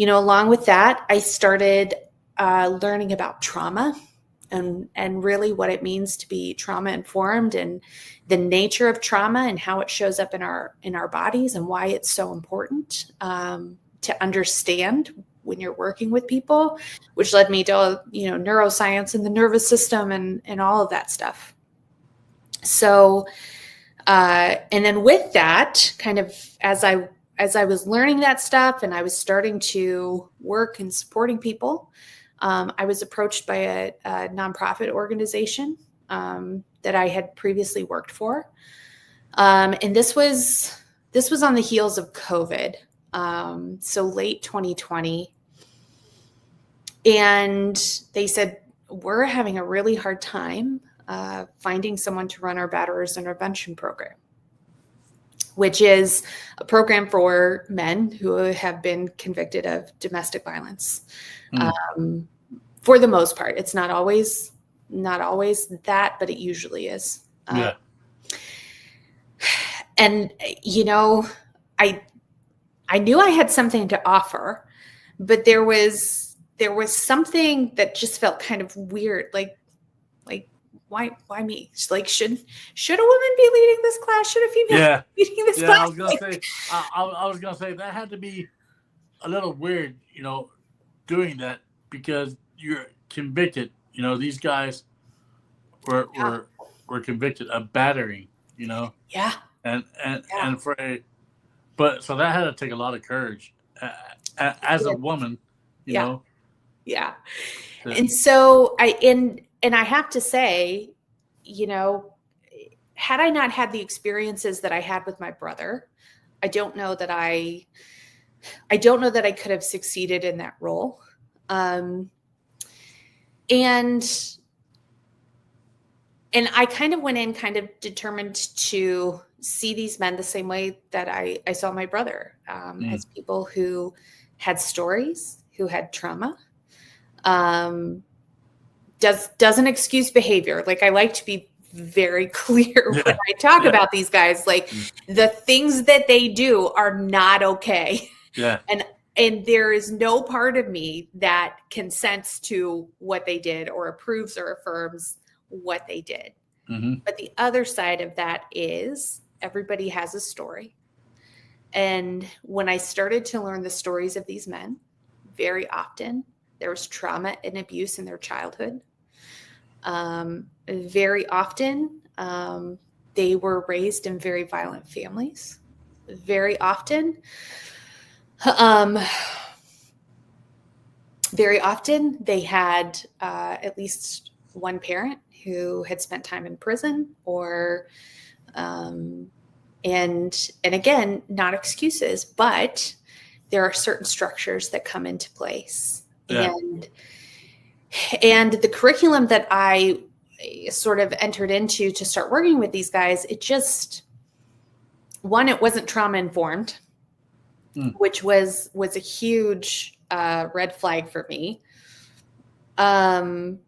along with that, I started learning about trauma and really what it means to be trauma informed, and the nature of trauma and how it shows up in our bodies, and why it's so important to understand when you're working with people, which led me to neuroscience and the nervous system and all of that stuff. So and then with that, kind of as I was learning that stuff and I was starting to work and supporting people, I was approached by a nonprofit organization that I had previously worked for. And this was on the heels of COVID. So late 2020. And they said, we're having a really hard time finding someone to run our batterers intervention program, which is a program for men who have been convicted of domestic violence. For the most part, it's not always that, but it usually is. Yeah. And I knew I had something to offer, but there was something that just felt kind of weird. Like why me? Like, should a woman be leading this class? Should a female be leading this class? I was gonna say that had to be a little weird, doing that because you're convicted. These guys were Yeah. were were convicted of battering. Yeah. And and Yeah. and but so that had to take a lot of courage as a Yeah. woman, you Yeah. know. Yeah. To, And so and I have to say, you know, had I not had the experiences that I had with my brother, I don't know that I could have succeeded in that role. Um, and I kind of went in kind of determined to see these men the same way that I saw my brother, as people who had stories, who had trauma. Doesn't excuse behavior. Like, I like to be very clear when I talk about these guys. Like, the things that they do are not okay. yeah. And there is no part of me that consents to what they did or approves or affirms what they did. Mm-hmm. But the other side of that is everybody has a story. And when I started to learn the stories of these men, very often there was trauma and abuse in their childhood. Very often they were raised in very violent families. Very often they had at least one parent who had spent time in prison, or and again, not excuses, but there are certain structures that come into place. Yeah. And the curriculum that I sort of entered into to start working with these guys, it wasn't trauma informed, which was a huge red flag for me. And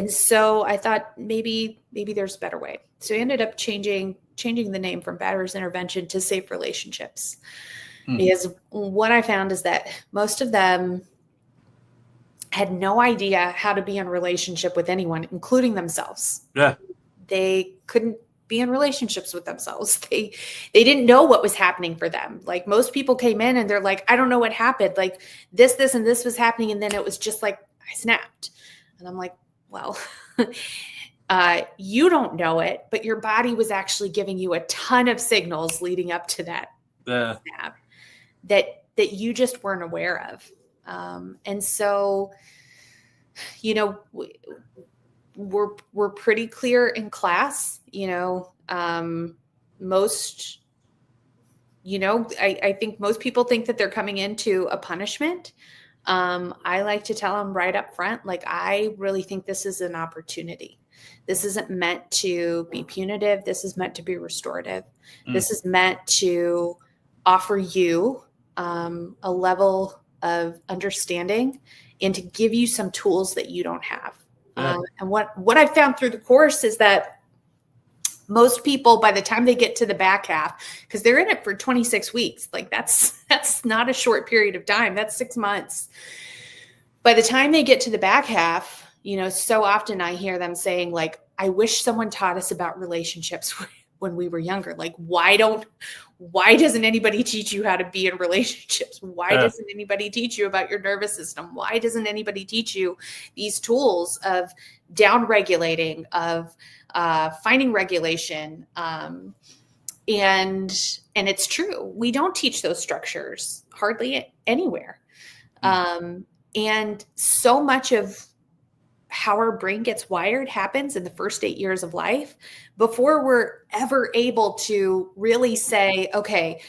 so I thought maybe there's a better way. So I ended up changing the name from Batterers Intervention to Safe Relationships. Because what I found is that most of them had no idea how to be in relationship with anyone, including themselves. Yeah. They couldn't be in relationships with themselves. They didn't know what was happening for them. Like, most people came in and they're like, I don't know what happened. Like, this, and this was happening. And then it was just like, I snapped. And I'm like, well, you don't know it, but your body was actually giving you a ton of signals leading up to that snap that you just weren't aware of. And so, we're pretty clear in class, most, I think most people think that they're coming into a punishment. I like to tell them right up front, like, I really think this is an opportunity. This isn't meant to be punitive. This is meant to be restorative. This is meant to offer you a level of understanding and to give you some tools that you don't have. And what I found through the course is that most people, by the time they get to the back half, because they're in it for 26 weeks, like that's not a short period of time. That's 6 months. By the time they get to the back half, so often I hear them saying, like, I wish someone taught us about relationships when we were younger. Like, why doesn't anybody teach you how to be in relationships? Why doesn't anybody teach you about your nervous system? Why doesn't anybody teach you these tools of down regulating, of finding regulation? And it's true. We don't teach those structures hardly anywhere. And so much of how our brain gets wired happens in the first 8 years of life before we're ever able to really say, okay,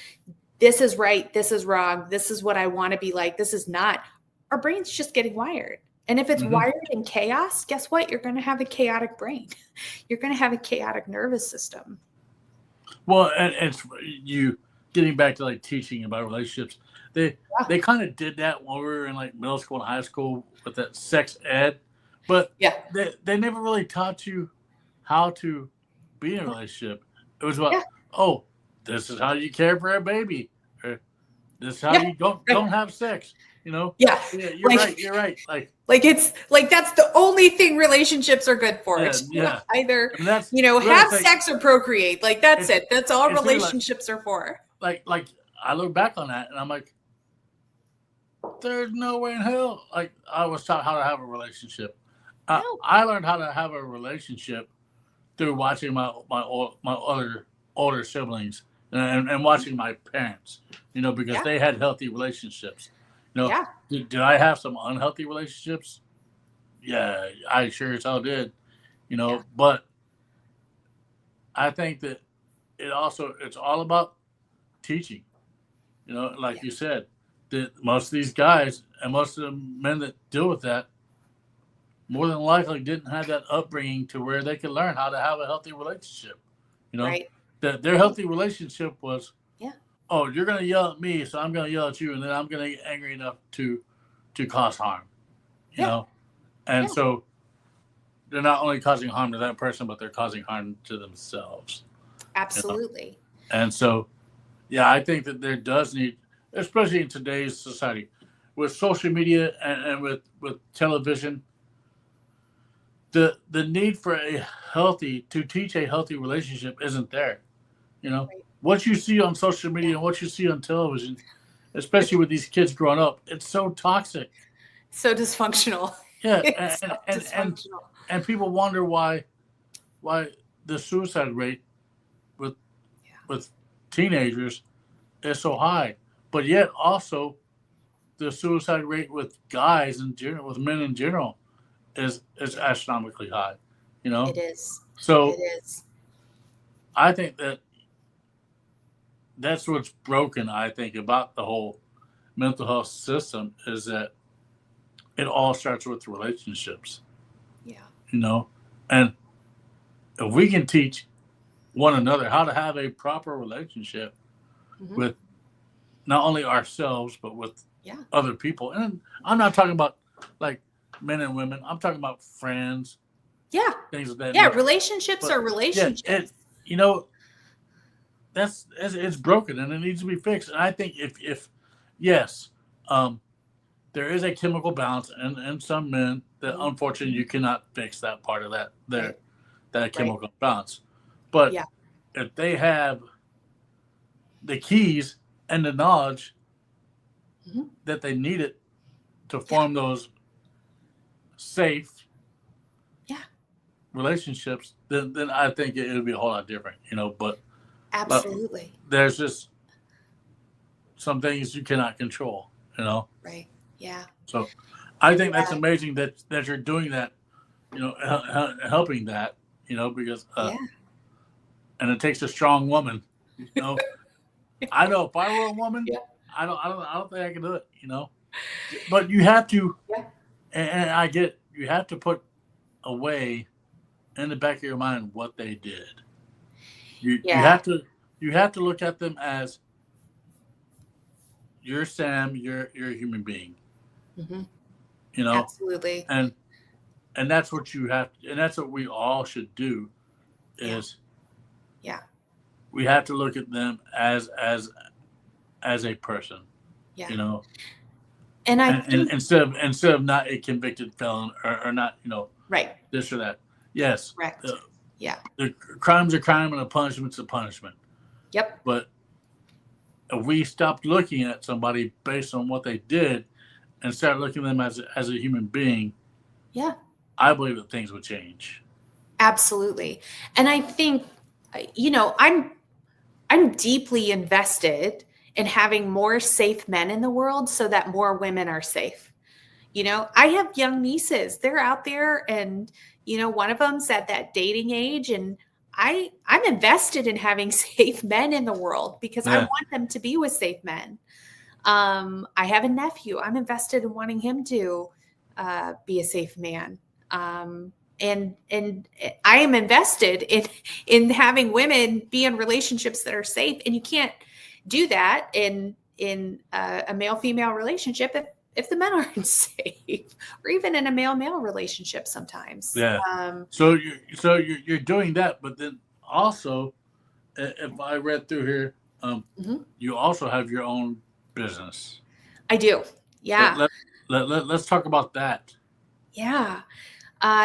this is right, this is wrong, this is what I want to be like, this is not. Our brain's just getting wired. And if it's wired in chaos, guess what? You're going to have a chaotic brain. You're going to have a chaotic nervous system. Well, and it's you getting back to like teaching about relationships. They kind of did that when we were in like middle school and high school with that sex ed. But they never really taught you how to be in a relationship. It was about, oh, this is how you care for a baby. Or this is how you don't have sex. You're right. Like it's like that's the only thing relationships are good for. Either have sex or procreate. Like that's it. That's all relationships are for. Like I look back on that and I'm like, there's no way in hell. Like, I was taught how to have a relationship. No. I learned how to have a relationship through watching my other older siblings and watching my parents. Because Yeah. they had healthy relationships. Yeah. Did I have some unhealthy relationships? Yeah, I sure as hell did. Yeah. But I think that it's all about teaching. Like Yeah. you said, that most of these guys and most of the men that deal with that more than likely didn't have that upbringing to where they could learn how to have a healthy relationship. Right. That their healthy relationship was, Yeah. oh, you're going to yell at me, so I'm going to yell at you, and then I'm going to get angry enough to cause harm. Yeah. And Yeah. so they're not only causing harm to that person, but they're causing harm to themselves. Absolutely. And so, yeah, I think that there does need, especially in today's society, with social media and with television, the need for to teach a healthy relationship isn't there. Right. What you see on social media and what you see on television, especially with these kids growing up, it's so toxic. So dysfunctional. Yeah, It's so dysfunctional. and people wonder why the suicide rate with teenagers is so high, but yet also the suicide rate with guys in general, with men in general, is astronomically high. It is. So It is. I think that's what's broken. I think about the whole mental health system is that it all starts with relationships. Yeah. And if we can teach one another how to have a proper relationship Mhm. with not only ourselves but with Yeah. other people, and I'm not talking about like men and women. I'm talking about friends, Yeah. things of that Yeah. nature. Relationships But are relationships. it's broken and it needs to be fixed. And I think if yes, there is a chemical balance in some men that Mhm. unfortunately you cannot fix that part of that Right. that chemical balance. But Yeah. if they have the keys and the knowledge Mhm. that they needed to form those safe Yeah. relationships, then I think it would be a whole lot different, But Absolutely. there's just some things you cannot control, Right. Yeah. So I think that's Yeah. amazing that you're doing that, helping that, because Yeah. and it takes a strong woman, I know if I were a woman, Yeah. I don't think I can do it, But you have to, Yeah. and I get it, you have to put away in the back of your mind what they did. You Yeah. you have to look at them as you're Sam, you're a human being, Hmm. you know, Absolutely. and that's what you have, and that's what we all should do. Yeah. Is Yeah. we have to look at them as a person, Yeah. And I think instead of not a convicted felon or not, right. this or that. Yes, Correct. Yeah. the crime's a crime and a punishment's a punishment. Yep. But if we stopped looking at somebody based on what they did and started looking at them as a human being, Yeah. I believe that things would change. Absolutely. And I think, I'm deeply invested in having more safe men in the world so that more women are safe. I have young nieces. They're out there and, one of them's at that dating age, and I'm invested in having safe men in the world because I Yeah. want them to be with safe men. I have a nephew. I'm invested in wanting him to be a safe man. And I am invested in having women be in relationships that are safe. And you can't do that in a male female relationship if the men aren't safe, or even in a male male relationship sometimes. Yeah. So you're doing that, but then also, if I read through here, Mhm. you also have your own business. I do. Yeah. Let's talk about that. Yeah.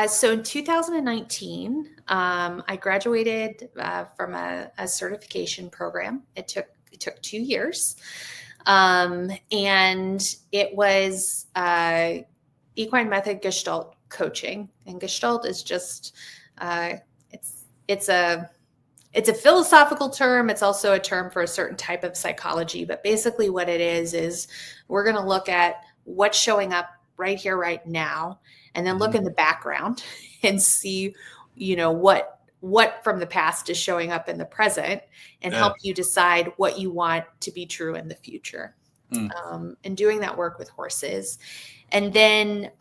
So in 2019, I graduated from a certification program. It took 2 years. And it was equine method Gestalt coaching. And Gestalt is just, it's a philosophical term. It's also a term for a certain type of psychology. But basically what it is we're going to look at what's showing up right here, right now, and then look in the background and see, what from the past is showing up in the present, and help you decide what you want to be true in the future. And doing that work with horses. And then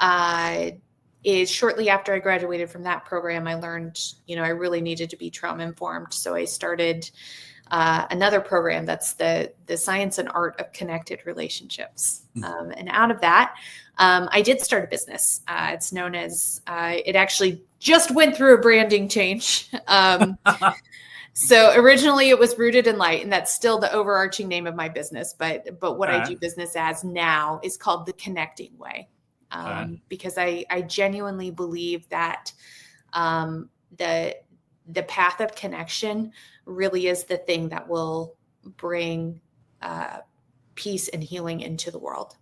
is shortly after I graduated from that program, I learned, I really needed to be trauma informed. So I started another program that's the science and art of connected relationships. And out of that, I did start a business. It's known as, it actually just went through a branding change. So originally it was Rooted in Light, and that's still the overarching name of my business. But what I do business as now is called The Connecting Way. Because I genuinely believe that the path of connection really is the thing that will bring peace and healing into the world.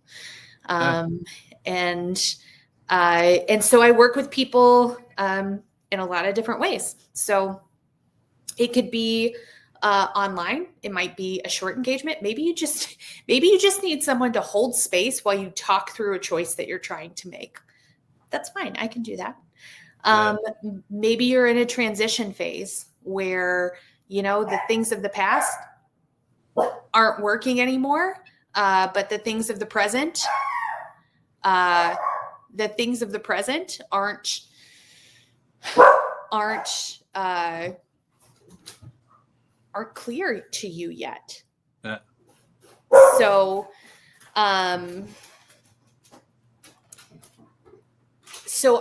And so I work with people in a lot of different ways. So it could be online. It might be a short engagement. Maybe you just need someone to hold space while you talk through a choice that you're trying to make. That's fine. I can do that. Maybe you're in a transition phase where, the things of the past aren't working anymore. But the things of the present, aren't clear to you yet. So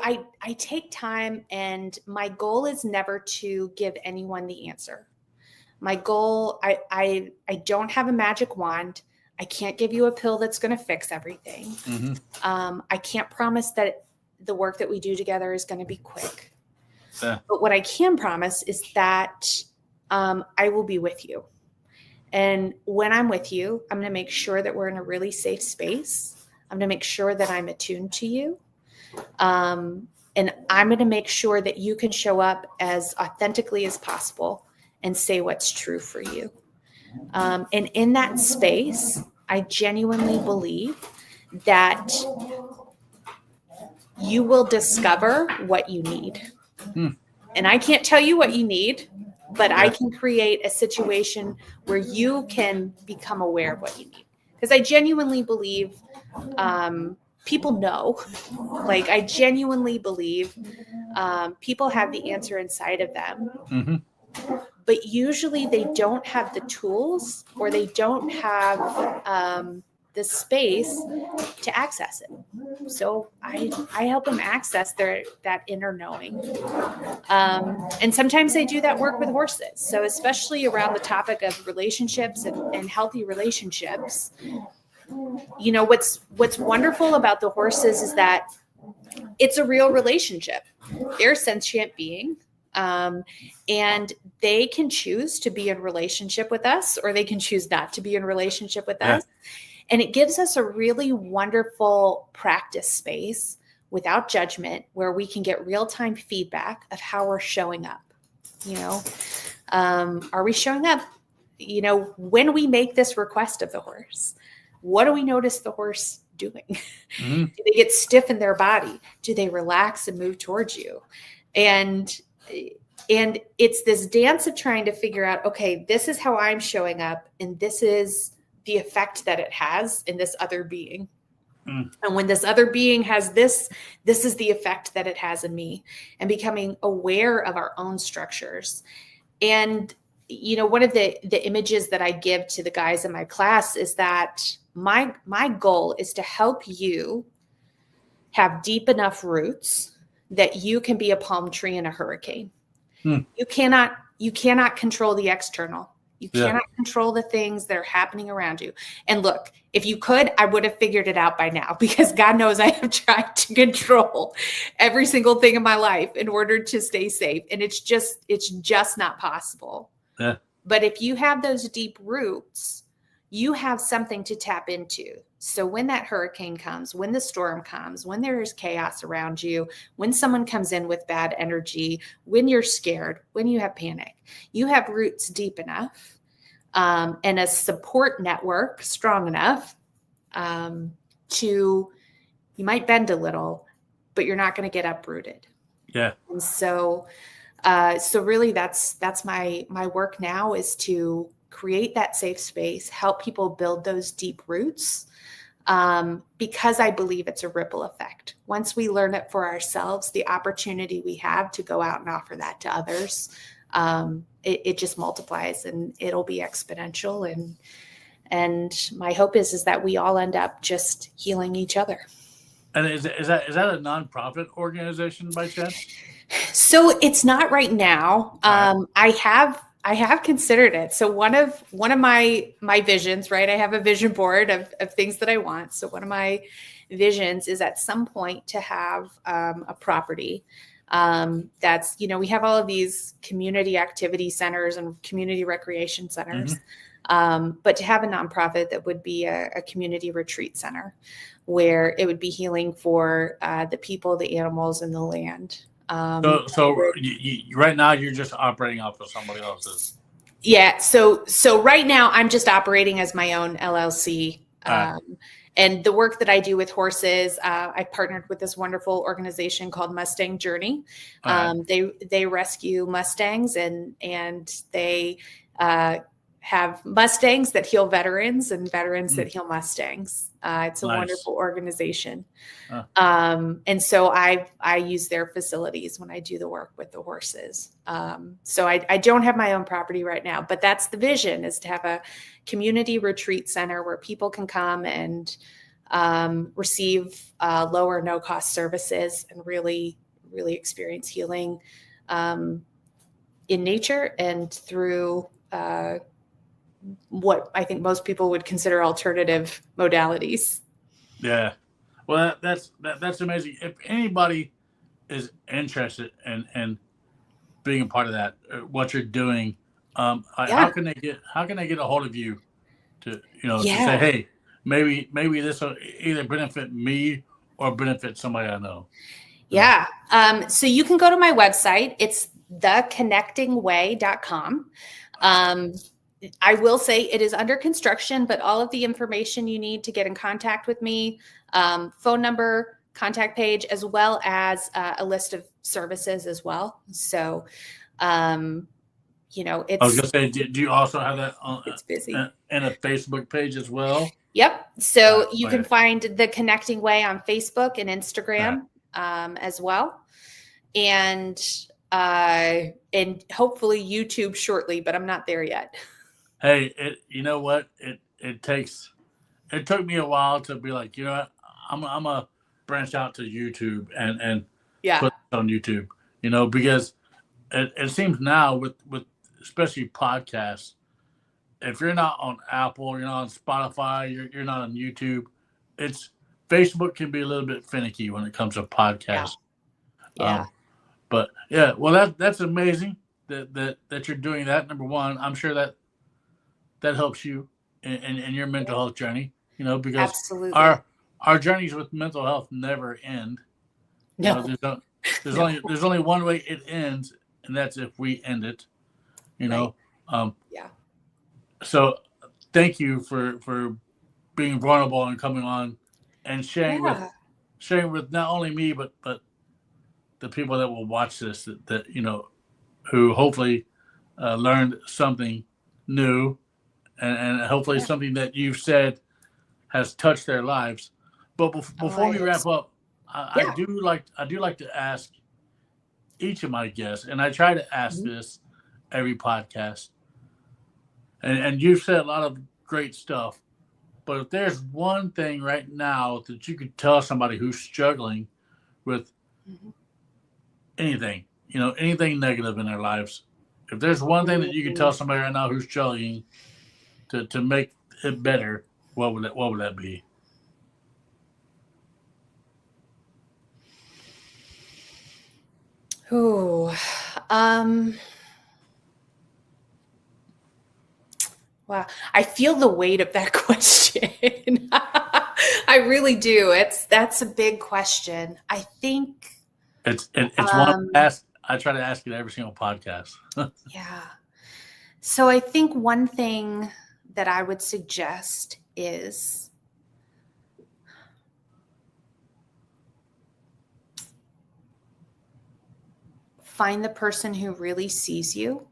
I take time, and my goal is never to give anyone the answer. My goal, I don't have a magic wand. I can't give you a pill that's going to fix everything. I can't promise that the work that we do together is going to be quick. But what I can promise is that I will be with you. And when I'm with you, I'm going to make sure that we're in a really safe space. I'm going to make sure that I'm attuned to you. And I'm going to make sure that you can show up as authentically as possible and say what's true for you. And in that space, I genuinely believe that you will discover what you need. And I can't tell you what you need, but I can create a situation where you can become aware of what you need. Because I genuinely believe people know. Like, I genuinely believe people have the answer inside of them. But usually they don't have the tools, or they don't have the space to access it. So I help them access that inner knowing. And sometimes I do that work with horses. So especially around the topic of relationships and healthy relationships, what's wonderful about the horses is that it's a real relationship. They're a sentient being. And they can choose to be in relationship with us, or they can choose not to be in relationship with us. And it gives us a really wonderful practice space without judgment, where we can get real-time feedback of how we're showing up. Are we showing up? When we make this request of the horse, what do we notice the horse doing? Do they get stiff in their body? Do they relax and move towards you? And it's this dance of trying to figure out, okay, this is how I'm showing up, and this is the effect that it has in this other being. And when this other being has this is the effect that it has in me, and becoming aware of our own structures. And, one of the images that I give to the guys in my class is that my goal is to help you have deep enough roots that you can be a palm tree in a hurricane. You cannot control the external. You cannot control the things that are happening around you. And look, if you could, I would have figured it out by now, because God knows I have tried to control every single thing in my life in order to stay safe. And it's just not possible. But if you have those deep roots, you have something to tap into. So when that hurricane comes, when the storm comes, when there is chaos around you, when someone comes in with bad energy, when you're scared, when you have panic, you have roots deep enough and a support network strong enough to, you might bend a little, but you're not going to get uprooted. Yeah. And so really that's my work now, is to create that safe space, help people build those deep roots, because I believe it's a ripple effect. Once we learn it for ourselves, the opportunity we have to go out and offer that to others, it just multiplies, and it'll be exponential. And my hope is that we all end up just healing each other. And is that a nonprofit organization by chance? So it's not right now. Right. I have considered it. So one of my visions, right? I have a vision board of things that I want. So one of my visions is at some point to have a property that's, we have all of these community activity centers and community recreation centers, but to have a nonprofit that would be a community retreat center, where it would be healing for the people, the animals, and the land. So right now you're just operating off of somebody else's. Yeah. So right now I'm just operating as my own LLC. And the work that I do with horses, I partnered with this wonderful organization called Mustang Journey. They rescue Mustangs, and they have Mustangs that heal veterans and veterans that heal Mustangs. It's a wonderful organization. And so I use their facilities when I do the work with the horses. So I don't have my own property right now, but that's the vision, is to have a community retreat center where people can come and receive low or no cost services and really, really experience healing in nature and through what I think most people would consider alternative modalities. Yeah. Well, that's amazing. If anybody is interested in being a part of that, what you're doing, how can they get a hold of you to say, hey, maybe this will either benefit me or benefit somebody I know? Yeah. So you can go to my website. It's theconnectingway.com. I will say it is under construction, but all of the information you need to get in contact with me, phone number, contact page, as well as a list of services as well. So, it's, I was going to say, do you also have that it's busy. And a Facebook page as well? Yep. So you can find The Connecting Way on Facebook and Instagram as well. And hopefully YouTube shortly, but I'm not there yet. Hey, you know what? It took me a while to be like, what? I'm gonna branch out to YouTube and put it on YouTube, because it seems now with especially podcasts, if you're not on Apple, you're not on Spotify, you're not on YouTube, Facebook can be a little bit finicky when it comes to podcasts. Yeah. But yeah, well that's amazing that you're doing that. Number one, I'm sure that helps you in your mental health journey, because absolutely, our journeys with mental health never end. No, there's only one way it ends, and that's if we end it. So thank you for being vulnerable and coming on and sharing with not only me but the people that will watch this that who hopefully learned something new. And hopefully something that you've said has touched their lives. But before we wrap up, I do like to ask each of my guests, and I try to ask this every podcast. And you've said a lot of great stuff, but if there's one thing right now that you could tell somebody who's struggling with anything, anything negative in their lives, if there's one thing that you could tell somebody right now who's struggling to make it better, what would that be? Wow. Wow. I feel the weight of that question. I really do. That's a big question. I think It's one I try to ask it every single podcast. yeah. So I think one thing that I would suggest is find the person who really sees you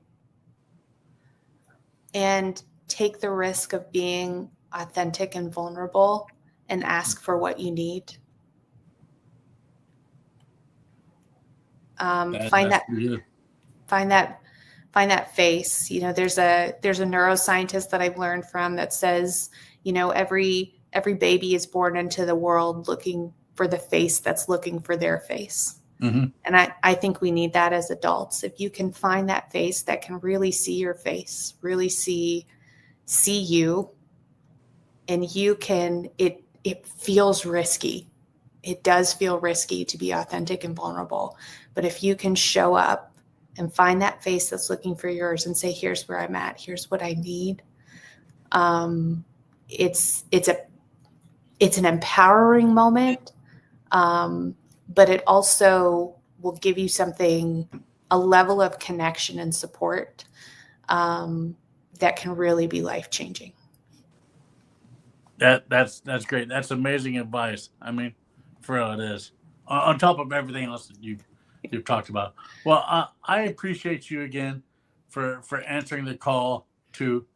and take the risk of being authentic and vulnerable and ask for what you need. Find that face. You know, there's a neuroscientist that I've learned from that says, you know, every baby is born into the world looking for the face that's looking for their face. Mm-hmm. And I think we need that as adults. If you can find that face that can really see your face, really see you, and you can, it feels risky. It does feel risky to be authentic and vulnerable. But if you can show up and find that face that's looking for yours and say, here's where I'm at, here's what I need. It's an empowering moment. But it also will give you a level of connection and support that can really be life-changing. That's great. That's amazing advice. I mean, for real, it is. On top of everything else that you've talked about. Well, I appreciate you again for answering the call to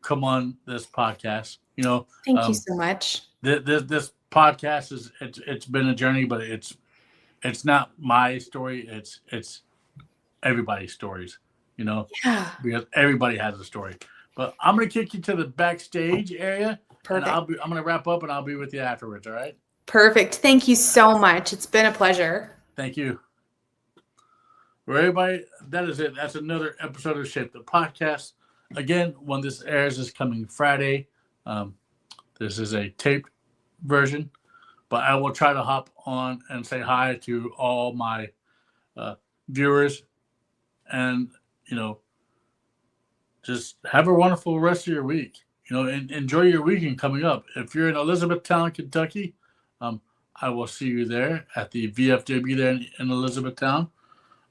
come on this podcast. You know, thank you so much. This podcast it's been a journey, but it's not my story. It's everybody's stories. You know, because everybody has a story. But I'm gonna kick you to the backstage area. Perfect. And I'm gonna wrap up, and I'll be with you afterwards. All right. Perfect. Thank you so much. It's been a pleasure. Thank you. For everybody, that is it. That's another episode of Shape the Podcast. Again, when this airs is coming Friday. This is a taped version, but I will try to hop on and say hi to all my viewers, and you know, just have a wonderful rest of your week. You know, and enjoy your weekend coming up. If you're in Elizabethtown, Kentucky, I will see you there at the VFW there in Elizabethtown.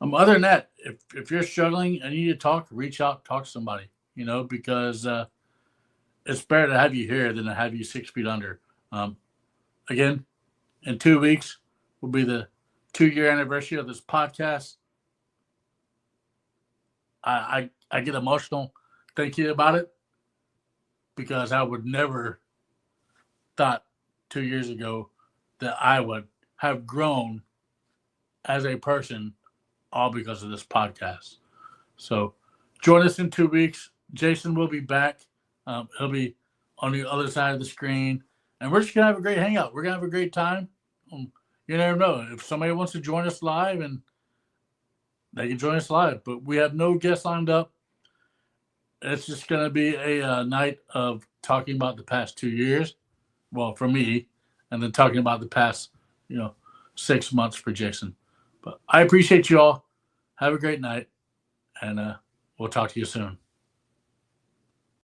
Other than that, if you're struggling and you need to talk, reach out, talk to somebody. You know, because it's better to have you here than to have you 6 feet under. Again, in 2 weeks will be the 2-year anniversary of this podcast. I get emotional thinking about it because I would never thought 2 years ago that I would have grown as a person all because of this podcast. So join us in 2 weeks. Jason will be back. He'll be on the other side of the screen. And we're just going to have a great hangout. We're going to have a great time. You never know. If somebody wants to join us live, and they can join us live. But we have no guests lined up. It's just going to be a night of talking about the past 2 years. Well, for me. And then talking about the past, 6 months for Jason. But I appreciate you all. Have a great night. And we'll talk to you soon.